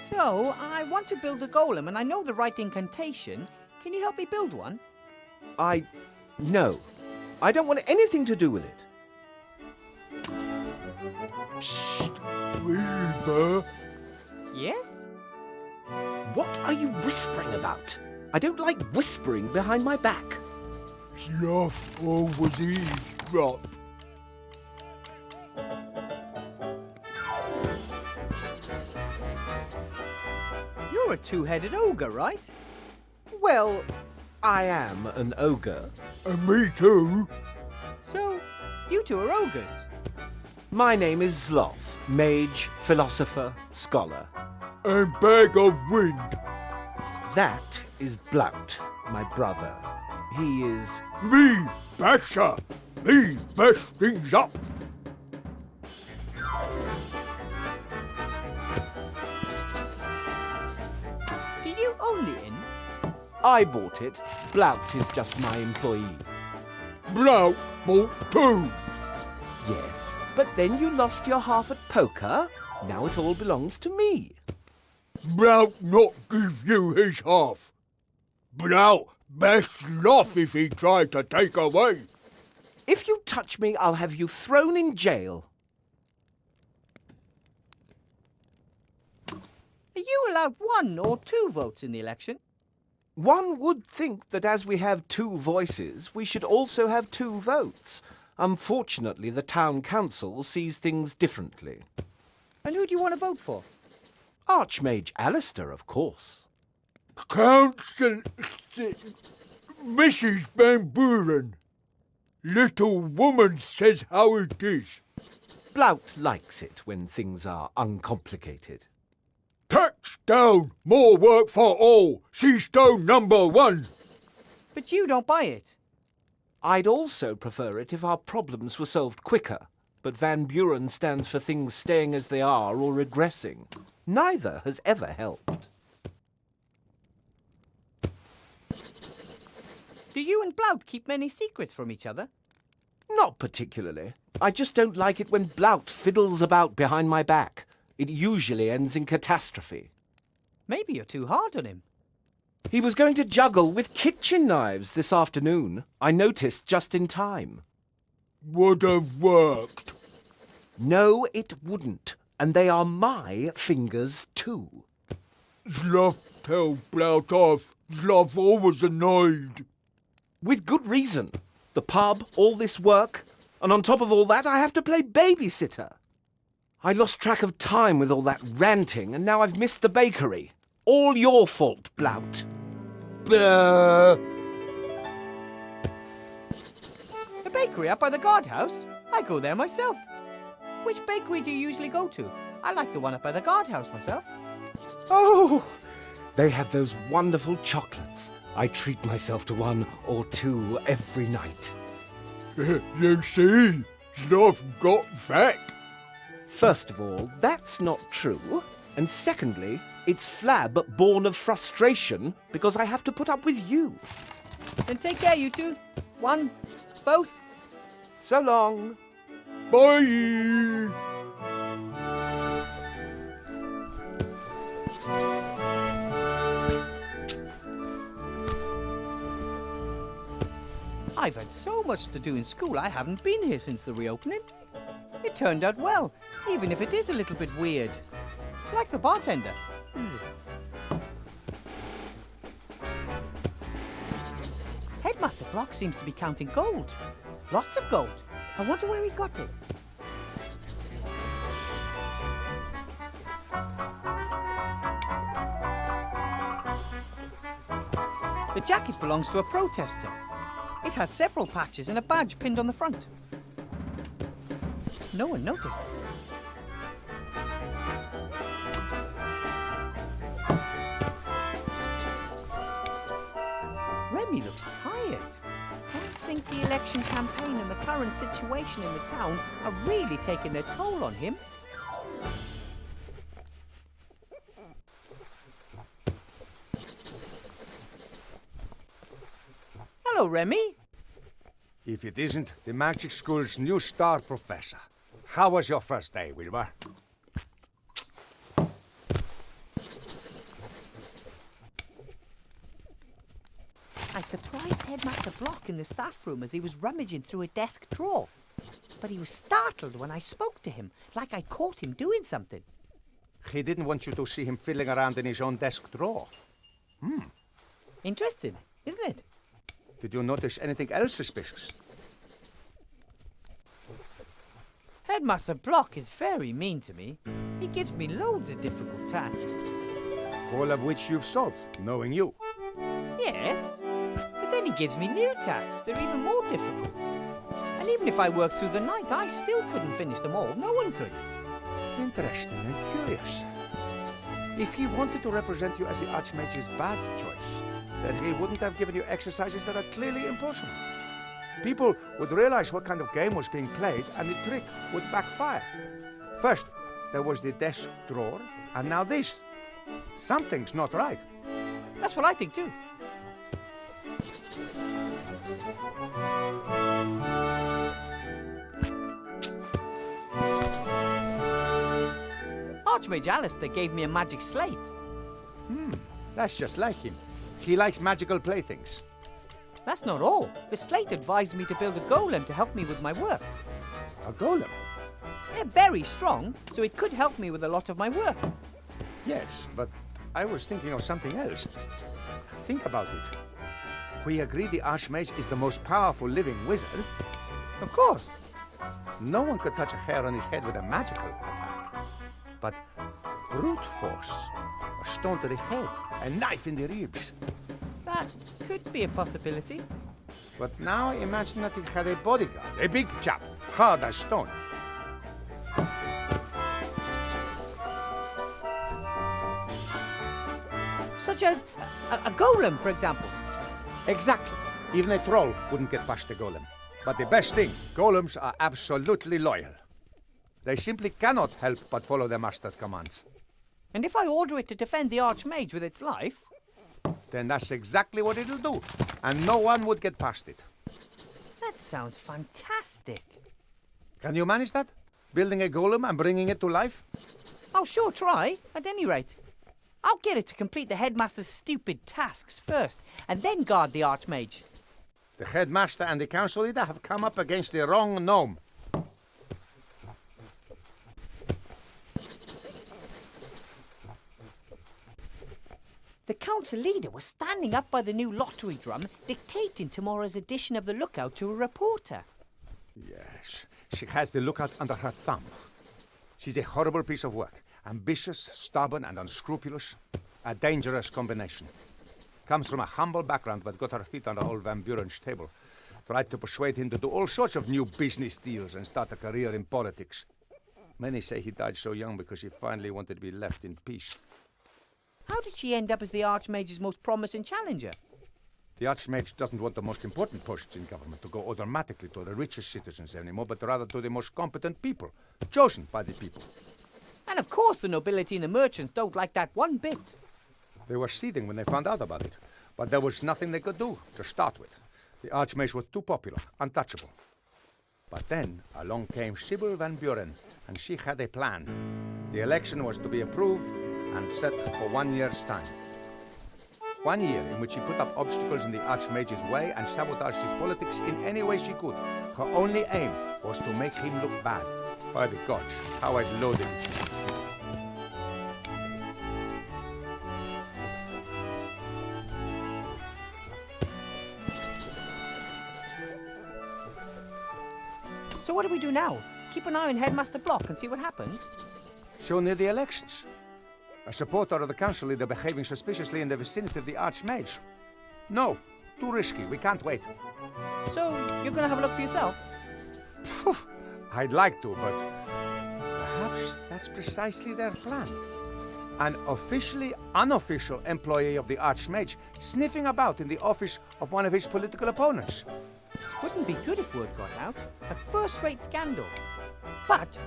So, I want to build a golem and I know the right incantation. Can you help me build one? No. I don't want anything to do with it. Wilbur. Yes? What are you whispering about? I don't like whispering behind my back. Sloth always eavesdrop. You're a two-headed ogre, right? Well, I am an ogre. And me too. So, you two are ogres. My name is Sloth, mage, philosopher, scholar. And bag of wind. That is Blout, my brother. He is... Me, Basher. Me, mess things up. Do you own the inn? I bought it. Blout is just my employee. Blout bought too. Yes, but then you lost your half at poker. Now it all belongs to me. Blout not give you his half. Blout best laugh if he try to take away. If you touch me, I'll have you thrown in jail. Are you allowed 1 or 2 votes in the election? One would think that as we have 2 voices, we should also have 2 votes. Unfortunately, the town council sees things differently. And who do you want to vote for? Archmage Alistair, of course. Council... Mrs. Van Buren. Little woman says how it is. Blout likes it when things are uncomplicated. Tax down, more work for all. Seastone number 1. But you don't buy it. I'd also prefer it if our problems were solved quicker, but Van Buren stands for things staying as they are or regressing. Neither has ever helped. Do you and Blout keep many secrets from each other? Not particularly. I just don't like it when Blout fiddles about behind my back. It usually ends in catastrophe. Maybe you're too hard on him. He was going to juggle with kitchen knives this afternoon. I noticed just in time. Would have worked. No, it wouldn't. And they are my fingers too. Sloth tell Blout off. Sloth always annoyed. With good reason. The pub, all this work, and on top of all that, I have to play babysitter. I lost track of time with all that ranting, and now I've missed the bakery. All your fault, Blout. The bakery up by the guardhouse? I go there myself. Which bakery do you usually go to? I like the one up by the guardhouse myself. Oh, they have those wonderful chocolates. I treat myself to one or two every night. You see, Sloth got fat. First of all, that's not true. And secondly, it's Flab born of frustration because I have to put up with you. Then take care, you two. One, both. So long. Bye. I've had so much to do in school, I haven't been here since the reopening. It turned out well, even if it is a little bit weird. Like the bartender. Headmaster Block seems to be counting gold. Lots of gold. I wonder where he got it. The jacket belongs to a protester. It has several patches and a badge pinned on the front. No one noticed. Remy looks tired. I think the election campaign and the current situation in the town are really taking their toll on him. Hello, Remy. If it isn't the Magic School's new star professor. How was your first day, Wilbur? I surprised Headmaster Block in the staff room as he was rummaging through a desk drawer. But he was startled when I spoke to him, like I caught him doing something. He didn't want you to see him fiddling around in his own desk drawer. Interesting, isn't it? Did you notice anything else suspicious? Headmaster Block is very mean to me. He gives me loads of difficult tasks. All of which you've solved, knowing you. Yes, but then he gives me new tasks that are even more difficult. And even if I worked through the night, I still couldn't finish them all. No one could. Interesting and curious. If he wanted to represent you as the Archmage's bad choice, then he wouldn't have given you exercises that are clearly impossible. People would realize what kind of game was being played, and the trick would backfire. First, there was the desk drawer, and now this. Something's not right. That's what I think too. Archmage Alistair gave me a magic slate. That's just like him. He likes magical playthings. That's not all. The slate advised me to build a golem to help me with my work. A golem? They're very strong, so it could help me with a lot of my work. Yes, but I was thinking of something else. Think about it. We agree the Archmage is the most powerful living wizard. Of course. No one could touch a hair on his head with a magical attack. But brute force, a stone to the head, a knife in the ribs. That could be a possibility. But now imagine that he had a bodyguard, a big chap, hard as stone. Such as a golem, for example. Exactly. Even a troll wouldn't get past the golem. But the best thing, golems are absolutely loyal. They simply cannot help but follow their master's commands. And if I order it to defend the Archmage with its life? Then that's exactly what it'll do. And no one would get past it. That sounds fantastic. Can you manage that? Building a golem and bringing it to life? I'll sure try, at any rate. I'll get it to complete the headmaster's stupid tasks first, and then guard the Archmage. The headmaster and the council leader have come up against the wrong gnome. The council leader was standing up by the new lottery drum, dictating tomorrow's edition of the Lookout to a reporter. Yes, she has the Lookout under her thumb. She's a horrible piece of work. Ambitious, stubborn, and unscrupulous. A dangerous combination. Comes from a humble background, but got her feet under old Van Buren's table. tried to persuade him to do all sorts of new business deals and start a career in politics. Many say he died so young because he finally wanted to be left in peace. How did she end up as the Archmage's most promising challenger? The Archmage doesn't want the most important posts in government to go automatically to the richest citizens anymore, but rather to the most competent people, chosen by the people. And of course the nobility and the merchants don't like that one bit. They were seething when they found out about it, but there was nothing they could do to start with. The Archmage was too popular, untouchable. But then along came Sybil Van Buren, and she had a plan. The election was to be approved and set for 1 year's time. 1 year in which she put up obstacles in the Archmage's way and sabotaged his politics in any way she could. Her only aim was to make him look bad. By the gods, how I'd loathe it if she succeeded. So what do we do now? Keep an eye on Headmaster Block and see what happens? So near the elections. A supporter of the council leader behaving suspiciously in the vicinity of the Archmage. No, too risky. We can't wait. So you're going to have a look for yourself? Phew, I'd like to, but perhaps that's precisely their plan. An officially unofficial employee of the Archmage sniffing about in the office of one of his political opponents. Wouldn't be good if word got out. A first-rate scandal. But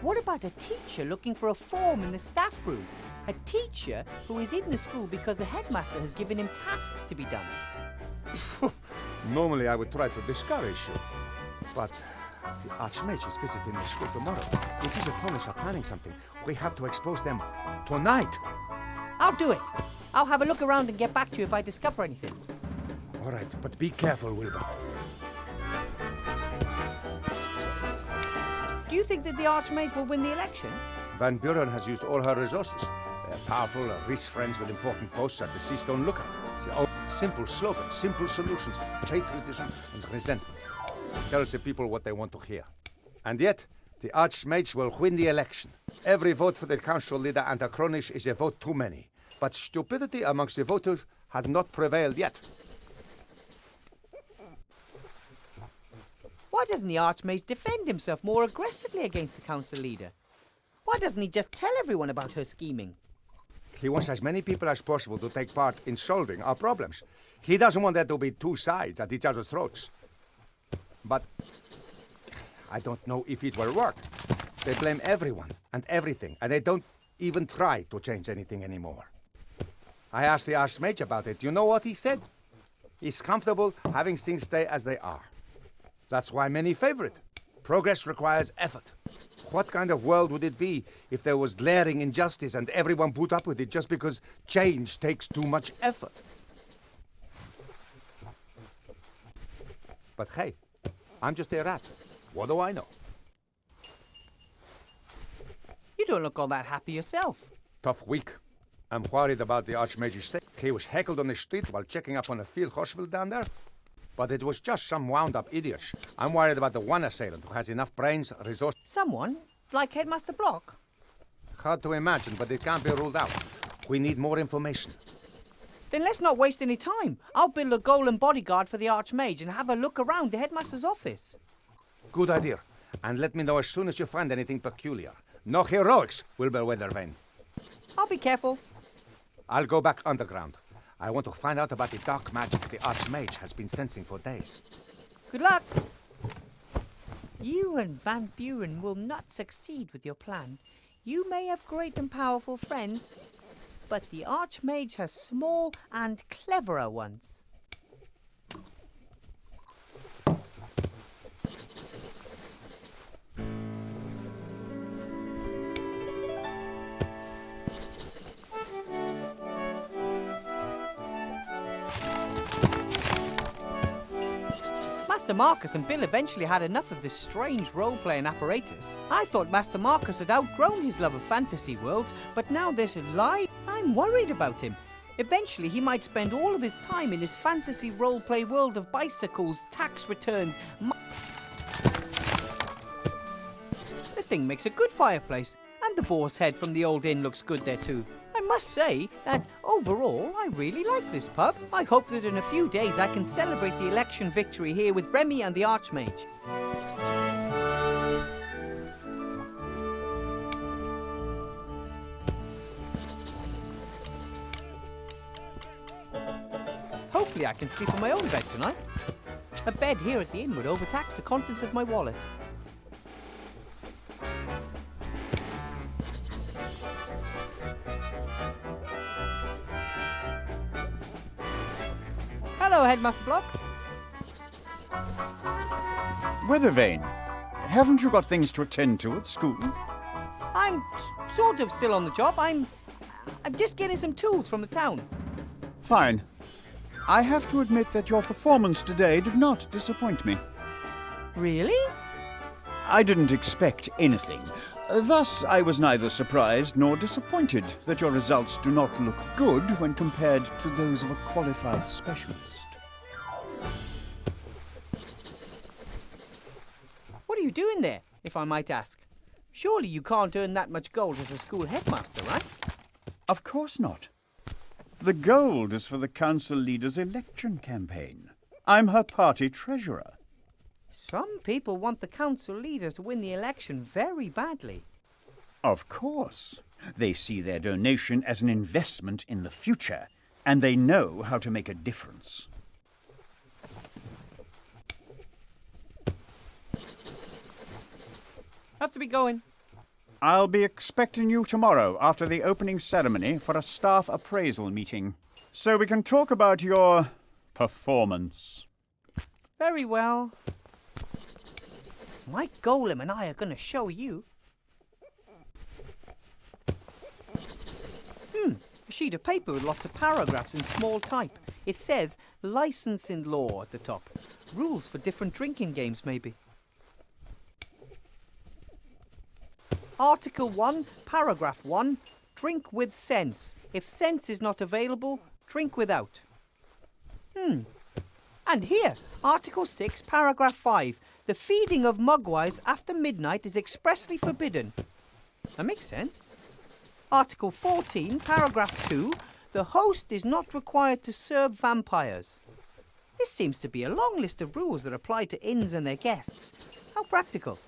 what about a teacher looking for a form in the staff room? A teacher who is in the school because the headmaster has given him tasks to be done. Normally I would try to discourage you, but the Archmage is visiting the school tomorrow. If his opponents are planning something, we have to expose them tonight. I'll do it. I'll have a look around and get back to you if I discover anything. All right, but be careful, Wilbur. Do you think that the Archmage will win the election? Van Buren has used all her resources. They are powerful, rich friends with important posts at the Seastone Lookout. Simple slogan, simple solutions, patriotism and resentment. She tells the people what they want to hear. And yet, the Archmage will win the election. Every vote for the council leader and her cronies is a vote too many. But stupidity amongst the voters has not prevailed yet. Why doesn't the Archmage defend himself more aggressively against the council leader? Why doesn't he just tell everyone about her scheming? He wants as many people as possible to take part in solving our problems. He doesn't want there to be two sides at each other's throats. But I don't know if it will work. They blame everyone and everything, and they don't even try to change anything anymore. I asked the Archmage about it. You know what he said? He's comfortable having things stay as they are. That's why many favor it. Progress requires effort. What kind of world would it be if there was glaring injustice and everyone put up with it just because change takes too much effort? But hey, I'm just a rat. What do I know? You don't look all that happy yourself. Tough week. I'm worried about the Archmage's sake. He was heckled on the street while checking up on a field hospital down there. But it was just some wound-up idiots. I'm worried about the one assailant who has enough brains, resources... Someone? Like Headmaster Block? Hard to imagine, but it can't be ruled out. We need more information. Then let's not waste any time. I'll build a golem bodyguard for the Archmage and have a look around the Headmaster's office. Good idea. And let me know as soon as you find anything peculiar. No heroics, Wilbur Weathervane. I'll be careful. I'll go back underground. I want to find out about the dark magic the Archmage has been sensing for days. Good luck. You and Van Buren will not succeed with your plan. You may have great and powerful friends, but the Archmage has small and cleverer ones. Master Marcus and Bill eventually had enough of this strange role-playing apparatus. I thought Master Marcus had outgrown his love of fantasy worlds, but now there's a lie. I'm worried about him. Eventually, he might spend all of his time in his fantasy role-play world of bicycles, tax returns... The thing makes a good fireplace, and the boar's head from the old inn looks good there too. I must say that overall I really like this pub. I hope that in a few days I can celebrate the election victory here with Remy and the Archmage. Hopefully I can sleep in my own bed tonight. A bed here at the inn would overtax the contents of my wallet. Hello, Headmaster Block. Weathervane, haven't you got things to attend to at school? I'm sort of still on the job. I'm just getting some tools from the town. Fine. I have to admit that your performance today did not disappoint me. Really? I didn't expect anything. Thus, I was neither surprised nor disappointed that your results do not look good when compared to those of a qualified specialist. What are you doing there, if I might ask? Surely you can't earn that much gold as a school headmaster, right? Of course not. The gold is for the council leader's election campaign. I'm her party treasurer. Some people want the council leader to win the election very badly. Of course. They see their donation as an investment in the future, and they know how to make a difference. Have to be going. I'll be expecting you tomorrow after the opening ceremony for a staff appraisal meeting, so we can talk about your performance. Very well. My golem and I are going to show you. A sheet of paper with lots of paragraphs in small type. It says licensing law at the top. Rules for different drinking games, maybe. Article 1, Paragraph 1, drink with sense. If sense is not available, drink without. And here, Article 6, Paragraph 5, the feeding of mugwais after midnight is expressly forbidden. That makes sense. Article 14, Paragraph 2, the host is not required to serve vampires. This seems to be a long list of rules that apply to inns and their guests. How practical.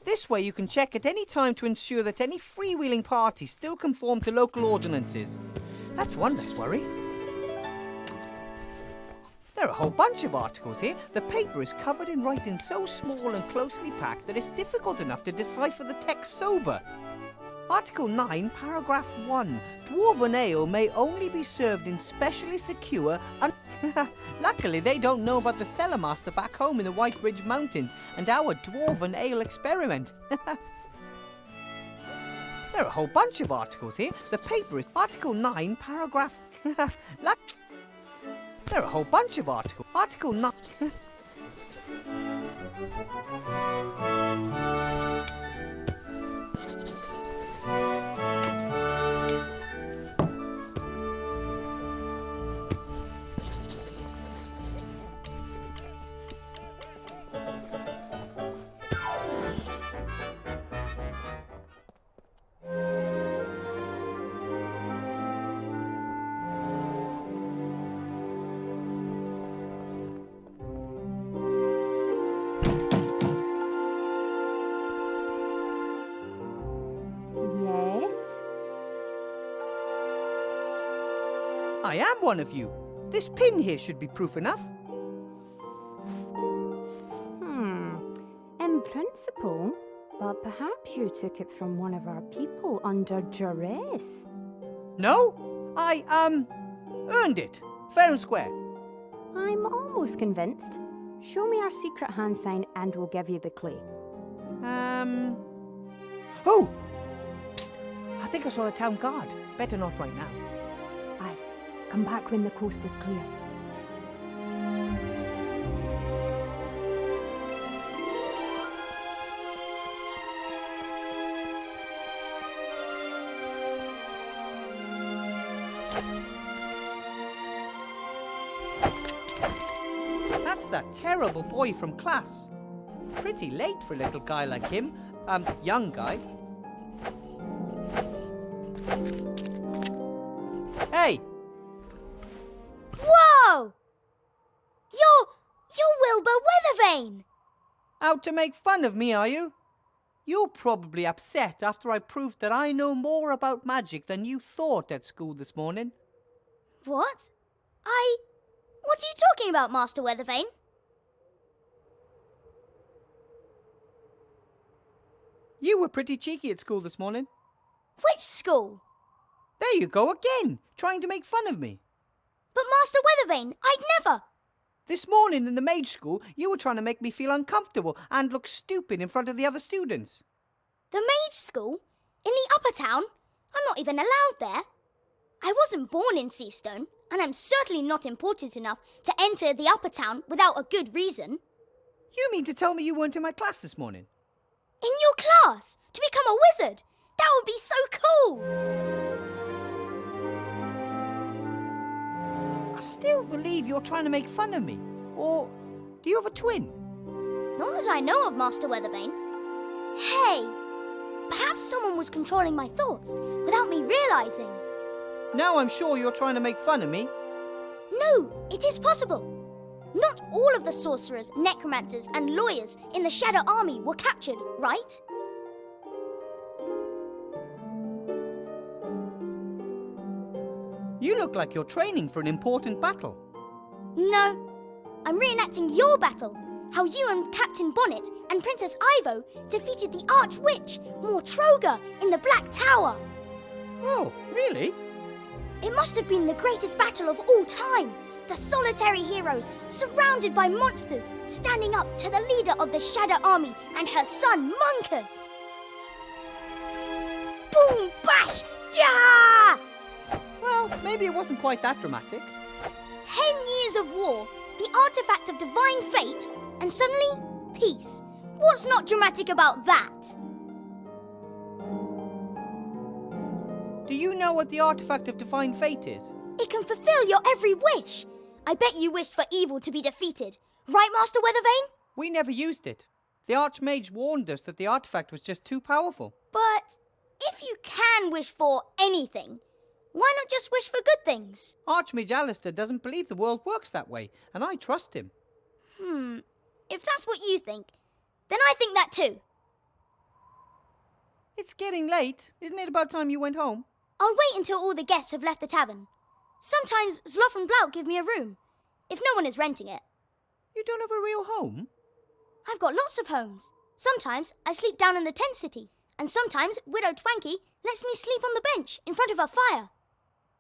This way you can check at any time to ensure that any freewheeling parties still conform to local ordinances. That's one less worry. There are a whole bunch of articles here. The paper is covered in writing so small and closely packed that it's difficult enough to decipher the text sober. Article 9, Paragraph 1. Dwarven ale may only be served in specially secure and... Luckily, they don't know about the cellar master back home in the White Ridge Mountains and our Dwarven ale experiment. There are a whole bunch of articles here. The paper is... Article 9, Paragraph... There are a whole bunch of articles. Article 9... I am one of you. This pin here should be proof enough. In principle, but perhaps you took it from one of our people under duress. No, I, earned it. Fair and square. I'm almost convinced. Show me our secret hand sign and we'll give you the clay. Oh! Psst! I think I saw the town guard. Better not right now. Aye. Come back when the coast is clear. That's that terrible boy from class. Pretty late for a little guy like him. Young guy. Hey! Whoa! You're Wilbur Weathervane! Out to make fun of me, are you? You're probably upset after I proved that I know more about magic than you thought at school this morning. What? What are you talking about, Master Weathervane? You were pretty cheeky at school this morning. Which school? There you go again, trying to make fun of me. But Master Weathervane, I'd never! This morning in the mage school, you were trying to make me feel uncomfortable and look stupid in front of the other students. The mage school? In the upper town? I'm not even allowed there. I wasn't born in Seastone, and I'm certainly not important enough to enter the upper town without a good reason. You mean to tell me you weren't in my class this morning? In your class? To become a wizard? That would be so cool! I still believe you're trying to make fun of me. Or do you have a twin? Not that I know of, Master Weathervane. Hey! Perhaps someone was controlling my thoughts without me realising. Now I'm sure you're trying to make fun of me. No, it is possible. Not all of the sorcerers, necromancers and lawyers in the Shadow Army were captured, right? You look like you're training for an important battle. No, I'm reenacting your battle. How you and Captain Bonnet and Princess Ivo defeated the Archwitch, Mortroga, in the Black Tower. Oh, really? It must have been the greatest battle of all time. The solitary heroes, surrounded by monsters, standing up to the leader of the Shadow Army and her son, Munkus. Boom, bash, ja! Well, maybe it wasn't quite that dramatic. 10 years of war, the artifact of divine fate, and suddenly, peace. What's not dramatic about that? Do you know what the artifact of divine fate is? It can fulfill your every wish. I bet you wished for evil to be defeated. Right, Master Weathervane? We never used it. The Archmage warned us that the artifact was just too powerful. But if you can wish for anything, why not just wish for good things? Archmage Alistair doesn't believe the world works that way, and I trust him. If that's what you think, then I think that too. It's getting late. Isn't it about time you went home? I'll wait until all the guests have left the tavern. Sometimes Zloff and Blout give me a room, if no one is renting it. You don't have a real home? I've got lots of homes. Sometimes I sleep down in the tent city, and sometimes Widow Twanky lets me sleep on the bench in front of her fire.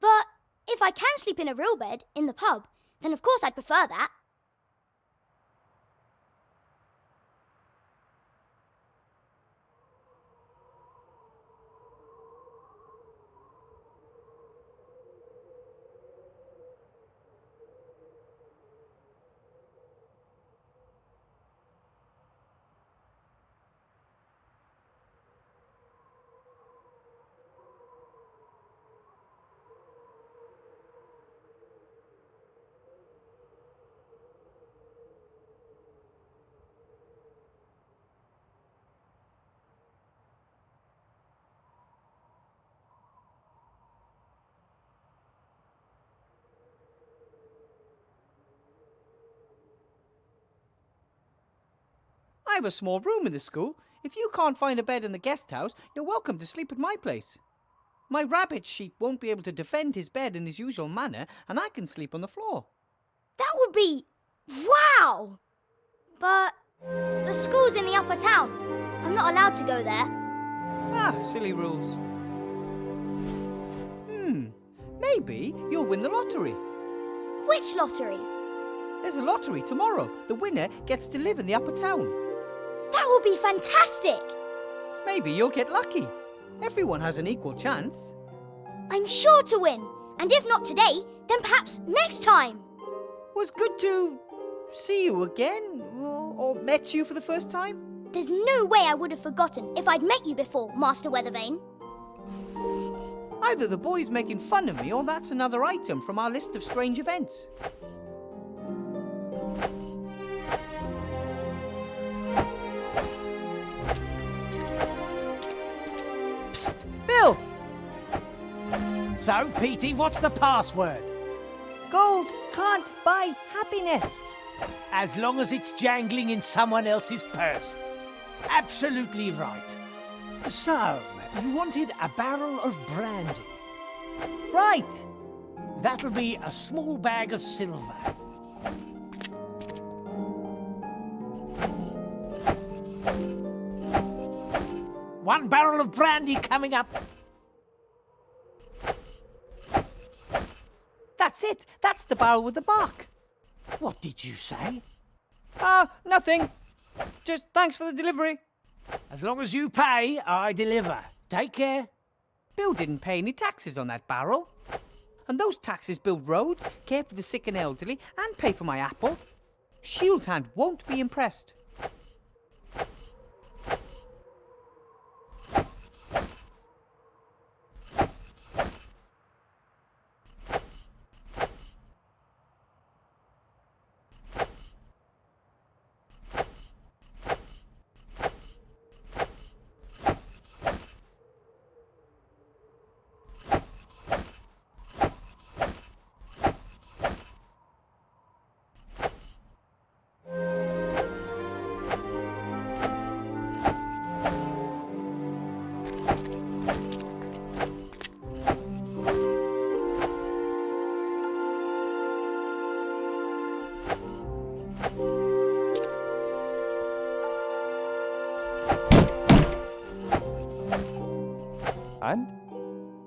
But if I can sleep in a real bed in the pub, then of course I'd prefer that. I have a small room in the school. If you can't find a bed in the guest house, you're welcome to sleep at my place. My rabbit sheep won't be able to defend his bed in his usual manner, and I can sleep on the floor. That would be... wow! But the school's in the upper town. I'm not allowed to go there. Ah, silly rules. Maybe you'll win the lottery. Which lottery? There's a lottery tomorrow. The winner gets to live in the upper town. That would be fantastic! Maybe you'll get lucky. Everyone has an equal chance. I'm sure to win. And if not today, then perhaps next time. Was good to see you again, or met you for the first time. There's no way I would have forgotten if I'd met you before, Master Weathervane. Either the boy's making fun of me, or that's another item from our list of strange events. Psst! Bill! So, Petey, what's the password? Gold can't buy happiness. As long as it's jangling in someone else's purse. Absolutely right. So, you wanted a barrel of brandy. Right. That'll be a small bag of silver. One barrel of brandy coming up. That's it. That's the barrel with the mark. What did you say? Nothing. Just thanks for the delivery. As long as you pay, I deliver. Take care. Bill didn't pay any taxes on that barrel. And those taxes build roads, care for the sick and elderly, and pay for my apple. Shield Hand won't be impressed. And?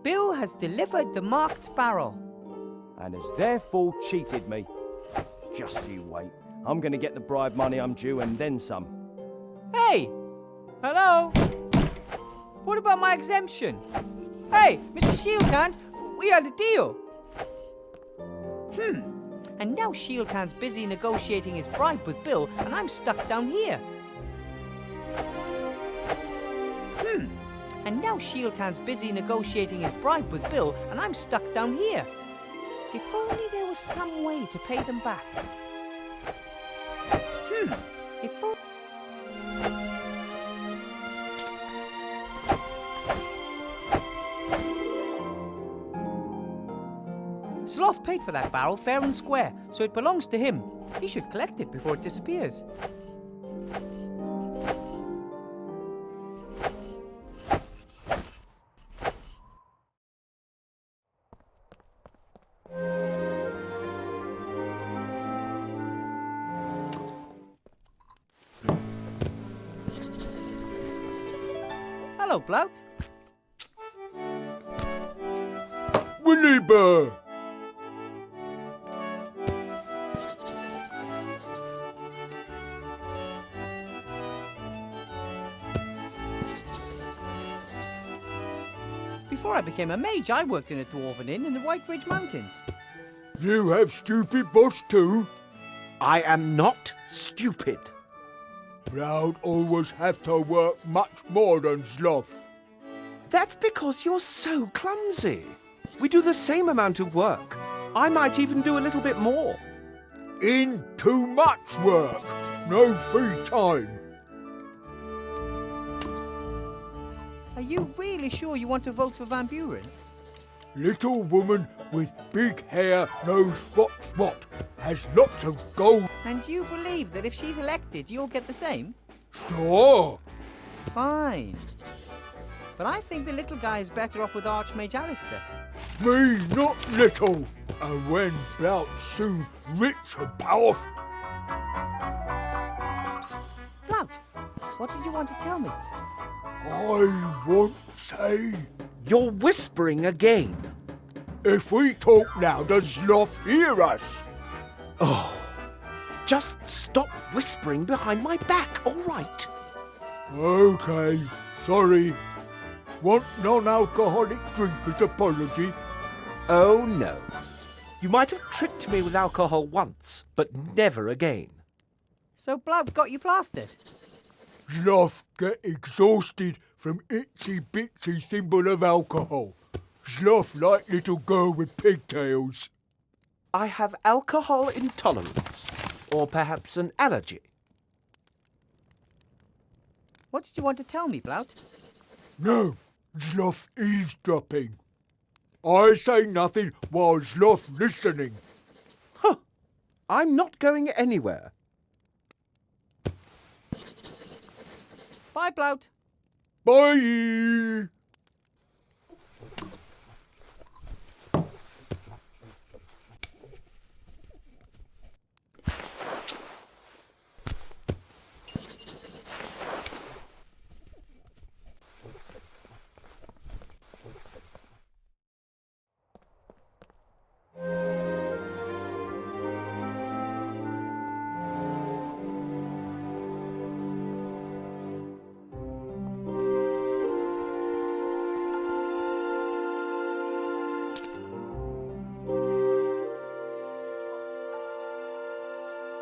Bill has delivered the marked barrel. And has therefore cheated me. Just you wait. I'm going to get the bribe money I'm due and then some. Hey! Hello? What about my exemption? Hey, Mr. Shieldhand, we had a deal. And now Shieldhand's busy negotiating his bribe with Bill, and I'm stuck down here. And now Shieldhand's busy negotiating his bribe with Bill, and I'm stuck down here. If only there was some way to pay them back. If only... Sloth paid for that barrel fair and square, so it belongs to him. He should collect it before it disappears. Hello, Blout. Willy Bear! Before I became a mage, I worked in a dwarven inn in the White Ridge Mountains. You have stupid boss too? I am not stupid. Blout always have to work much more than Sloth. That's because you're so clumsy. We do the same amount of work. I might even do a little bit more. In too much work. No free time. Are you really sure you want to vote for Van Buren? Little woman with big hair knows what's what. Has lots of gold. And you believe that if she's elected, you'll get the same? Sure. Fine. But I think the little guy is better off with Archmage Alistair. Me not little. And when Blout's soon rich and powerful. Psst, Blout. What did you want to tell me? I won't say. You're whispering again. If we talk now, does Sloth hear us? Oh, just stop whispering behind my back, all right? Okay, sorry. Want non-alcoholic drink as apology? Oh, no. You might have tricked me with alcohol once, but never again. So Blout got you plastered? Sloth get exhausted from itsy-bitsy thimble of alcohol. Sloth like little girl with pigtails. I have alcohol intolerance, or perhaps an allergy. What did you want to tell me, Blout? No, Sloth eavesdropping. I say nothing while Sloth listening. I'm not going anywhere. Bye, Blout. Bye.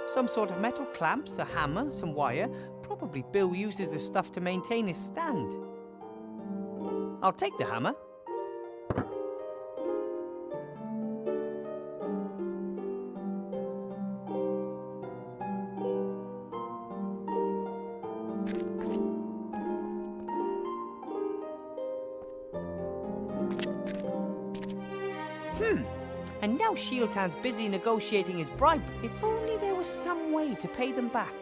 Some sort of metal clamps, a hammer, some wire. Probably Bill uses the stuff to maintain his stand. I'll take the hammer. And now Shieldhand's busy negotiating his bribe. If only there was some way to pay them back.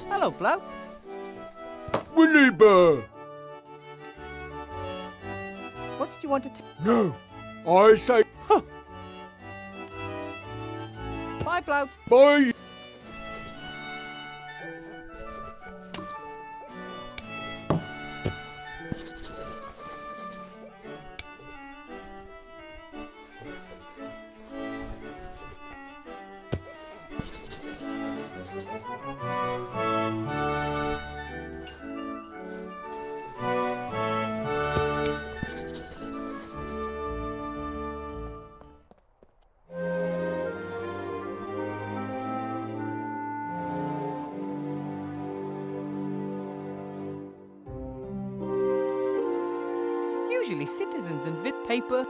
Hello, Blout. Willy Bear. What did you want to tell? No, I say... Bye, Blout. Bye. Usually citizens and paper.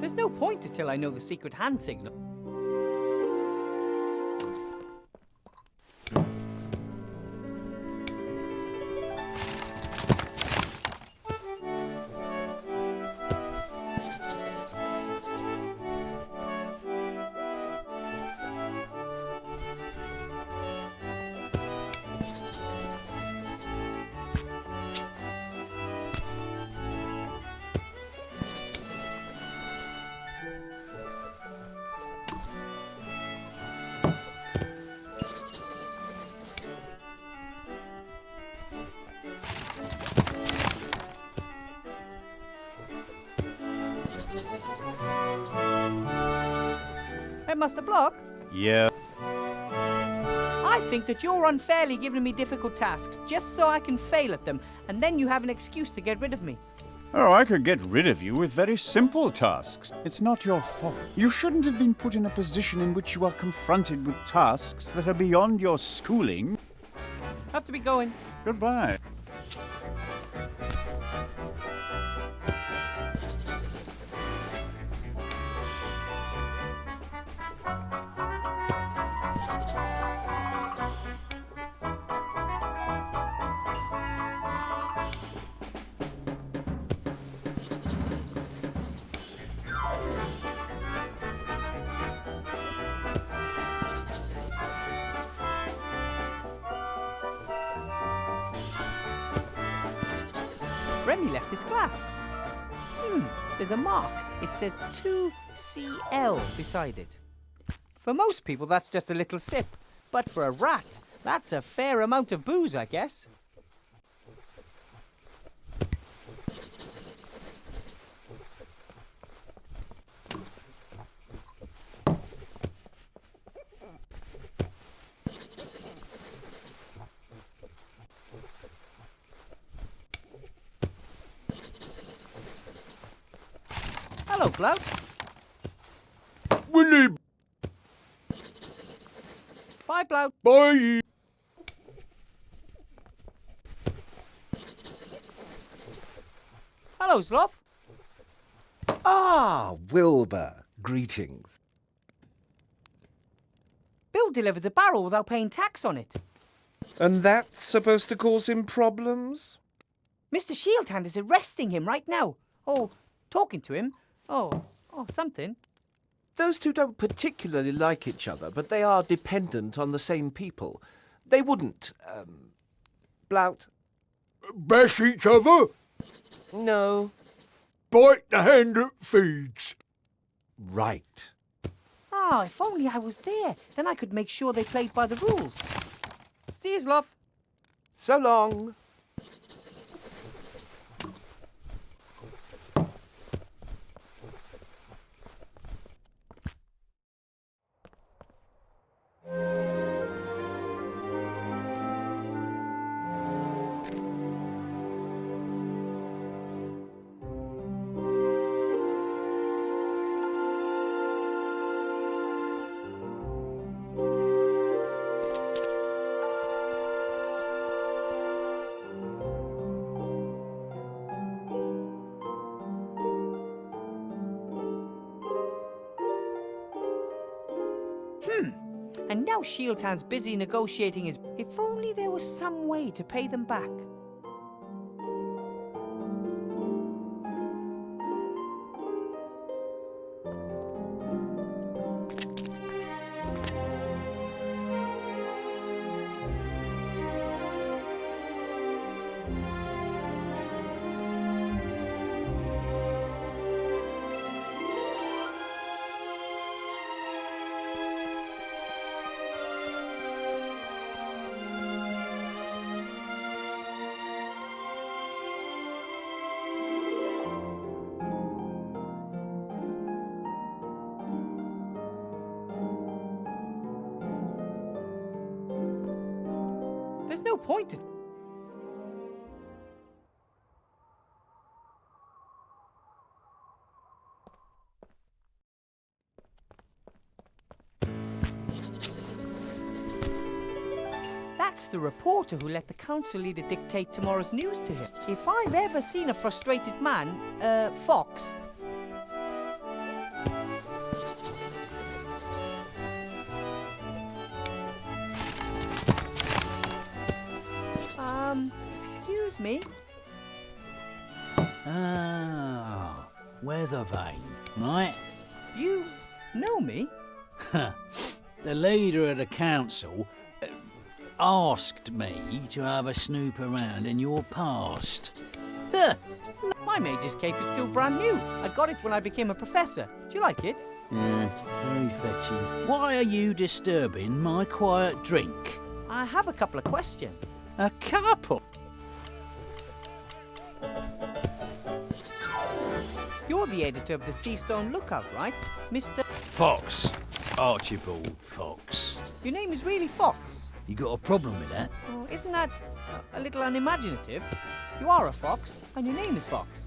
There's no point until I know the secret hand signal. Master Block? Yeah. I think that you're unfairly giving me difficult tasks just so I can fail at them, and then you have an excuse to get rid of me. Oh, I could get rid of you with very simple tasks. It's not your fault. You shouldn't have been put in a position in which you are confronted with tasks that are beyond your schooling. Have to be going. Goodbye. Remy left his class. There's a mark. It says 2CL beside it. For most people, that's just a little sip. But for a rat, that's a fair amount of booze, I guess. Hello, Blout. Willie! Bye, Blout. Bye! Hello, Sloth. Ah, Wilbur. Greetings. Bill delivered the barrel without paying tax on it. And that's supposed to cause him problems? Mr. Shieldhand is arresting him right now. Oh, talking to him. Oh, something. Those two don't particularly like each other, but they are dependent on the same people. They wouldn't, Blout. Bash each other? No. Bite the hand that feeds. Right. Ah, if only I was there. Then I could make sure they played by the rules. See you, Sloth. So long. And now Shieldhand's busy negotiating his... If only there was some way to pay them back. There's no point in... That's the reporter who let the council leader dictate tomorrow's news to him. If I've ever seen a frustrated man, Fox... excuse me? Ah, weather vane, right? You know me? The leader of the council asked me to have a snoop around in your past. My Major's cape is still brand new. I got it when I became a professor. Do you like it? Very fetching. Why are you disturbing my quiet drink? I have a couple of questions. A couple? You're the editor of the Seastone Lookout, right, Mr. Fox. Archibald Fox. Your name is really Fox? You got a problem with that? Oh, isn't that a little unimaginative? You are a fox, and your name is Fox.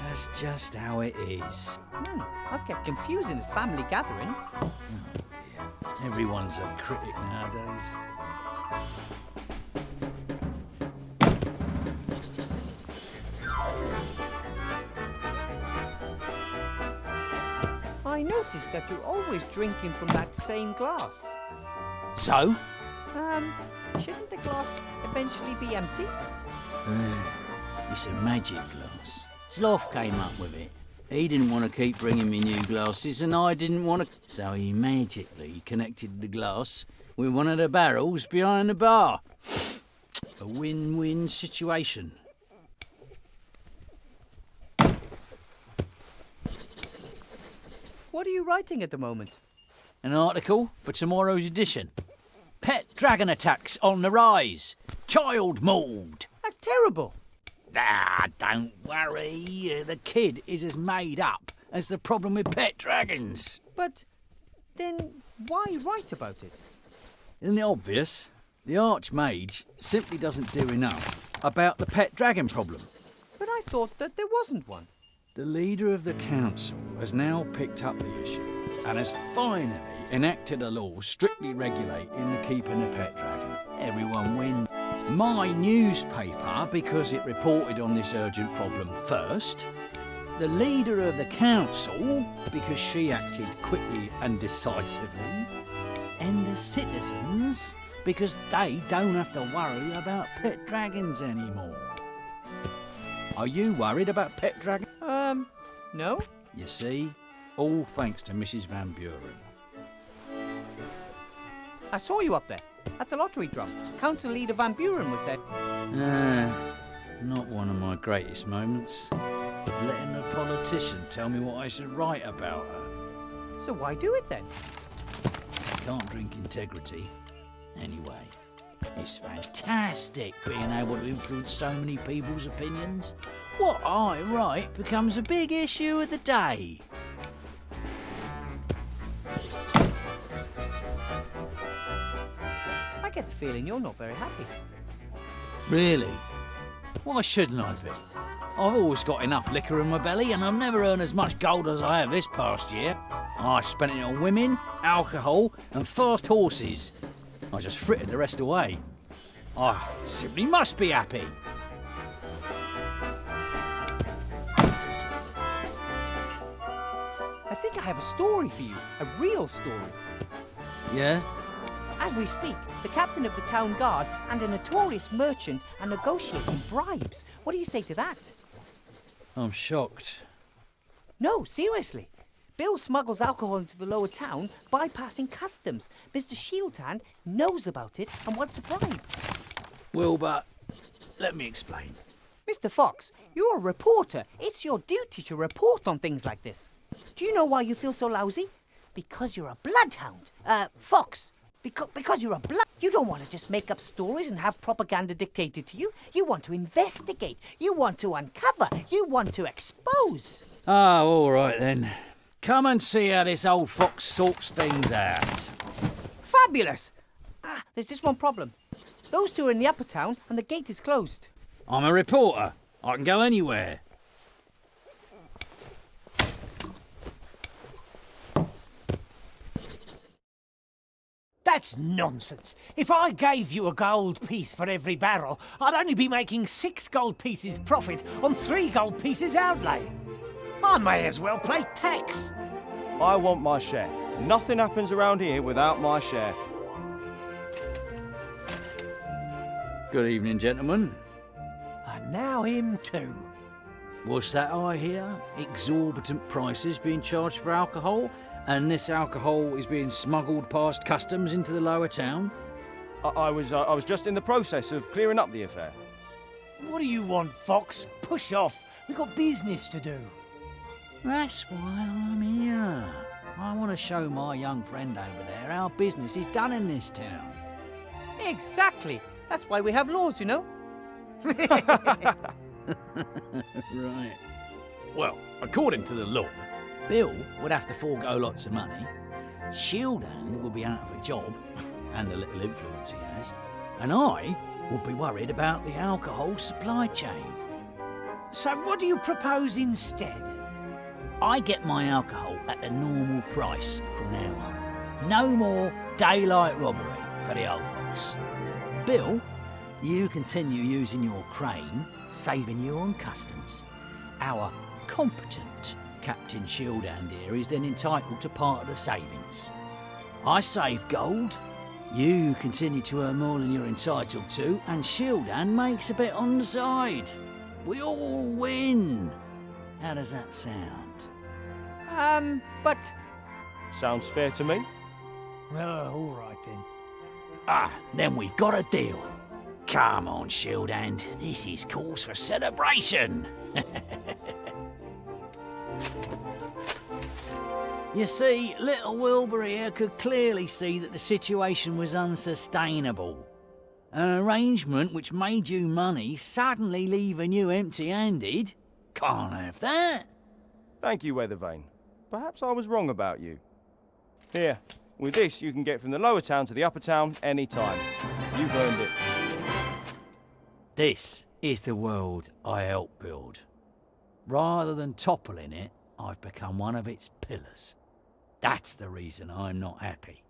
That's just how it is. That's get confusing at family gatherings. Oh dear. Everyone's a critic nowadays. I noticed that you're always drinking from that same glass. So? Shouldn't the glass eventually be empty? It's a magic glass. Sloth came up with it. He didn't want to keep bringing me new glasses, and I didn't want to... So he magically connected the glass with one of the barrels behind the bar. A win-win situation. What are you writing at the moment? An article for tomorrow's edition. Pet dragon attacks on the rise. Child mauled. That's terrible. Ah, don't worry. The kid is as made up as the problem with pet dragons. But then why write about it? Isn't it obvious? The Archmage simply doesn't do enough about the pet dragon problem. But I thought that there wasn't one. The leader of the council has now picked up the issue and has finally enacted a law strictly regulating the keeping of pet dragon. Everyone wins. My newspaper, because it reported on this urgent problem first. The leader of the council, because she acted quickly and decisively. And the citizens, because they don't have to worry about pet dragons anymore. Are you worried about pet dragons? No. You see, all thanks to Mrs. Van Buren. I saw you up there, at the lottery draw. Council leader Van Buren was there. Not one of my greatest moments. Letting a politician tell me what I should write about her. So why do it then? Can't drink integrity. Anyway, it's fantastic being able to influence so many people's opinions. What I write becomes a big issue of the day. I get the feeling you're not very happy. Really? Why shouldn't I be? I've always got enough liquor in my belly, and I've never earned as much gold as I have this past year. I spent it on women, alcohol, and fast horses. I just frittered the rest away. I simply must be happy. I think I have a story for you, a real story. Yeah? As we speak, the captain of the town guard and a notorious merchant are negotiating bribes. What do you say to that? I'm shocked. No, seriously. Bill smuggles alcohol into the lower town, bypassing customs. Mr. Shieldhand knows about it and wants a bribe. Wilbur, let me explain. Mr. Fox, you're a reporter. It's your duty to report on things like this. Do you know why you feel so lousy? Because you're a bloodhound. Fox. Because you're a blood... You don't want to just make up stories and have propaganda dictated to you. You want to investigate. You want to uncover. You want to expose. Oh, all right then. Come and see how this old fox sorts things out. Fabulous! There's just one problem. Those two are in the upper town and the gate is closed. I'm a reporter. I can go anywhere. That's nonsense. If I gave you a gold piece for every barrel, I'd only be making 6 gold pieces profit on 3 gold pieces outlay. I may as well pay tax. I want my share. Nothing happens around here without my share. Good evening, gentlemen. And now him too. What's that I hear? Exorbitant prices being charged for alcohol, and this alcohol is being smuggled past customs into the lower town? I was just in the process of clearing up the affair. What do you want, Fox? Push off. We've got business to do. That's why I'm here. I want to show my young friend over there how business is done in this town. Exactly. That's why we have laws, you know. Right. Well, according to the law, Bill would have to forego lots of money, Shieldhand will be out of a job, and the little influence he has, and I will be worried about the alcohol supply chain. So what do you propose instead? I get my alcohol at the normal price from now on. No more daylight robbery for the old folks. Bill, you continue using your crane, saving you on customs. Our competent Captain Shieldhand here is then entitled to part of the savings. I save gold, you continue to earn more than you're entitled to, and Shieldhand makes a bit on the side. We all win. How does that sound? But... Sounds fair to me. All right then. Then we've got a deal. Come on, Shieldhand. This is cause for celebration. You see, little Wilbur here could clearly see that the situation was unsustainable. An arrangement which made you money suddenly leaving you empty-handed? Can't have that. Thank you, Weathervane. Perhaps I was wrong about you. Here, with this you can get from the lower town to the upper town any time. You've earned it. This is the world I helped build. Rather than toppling it, I've become one of its pillars. That's the reason I'm not happy.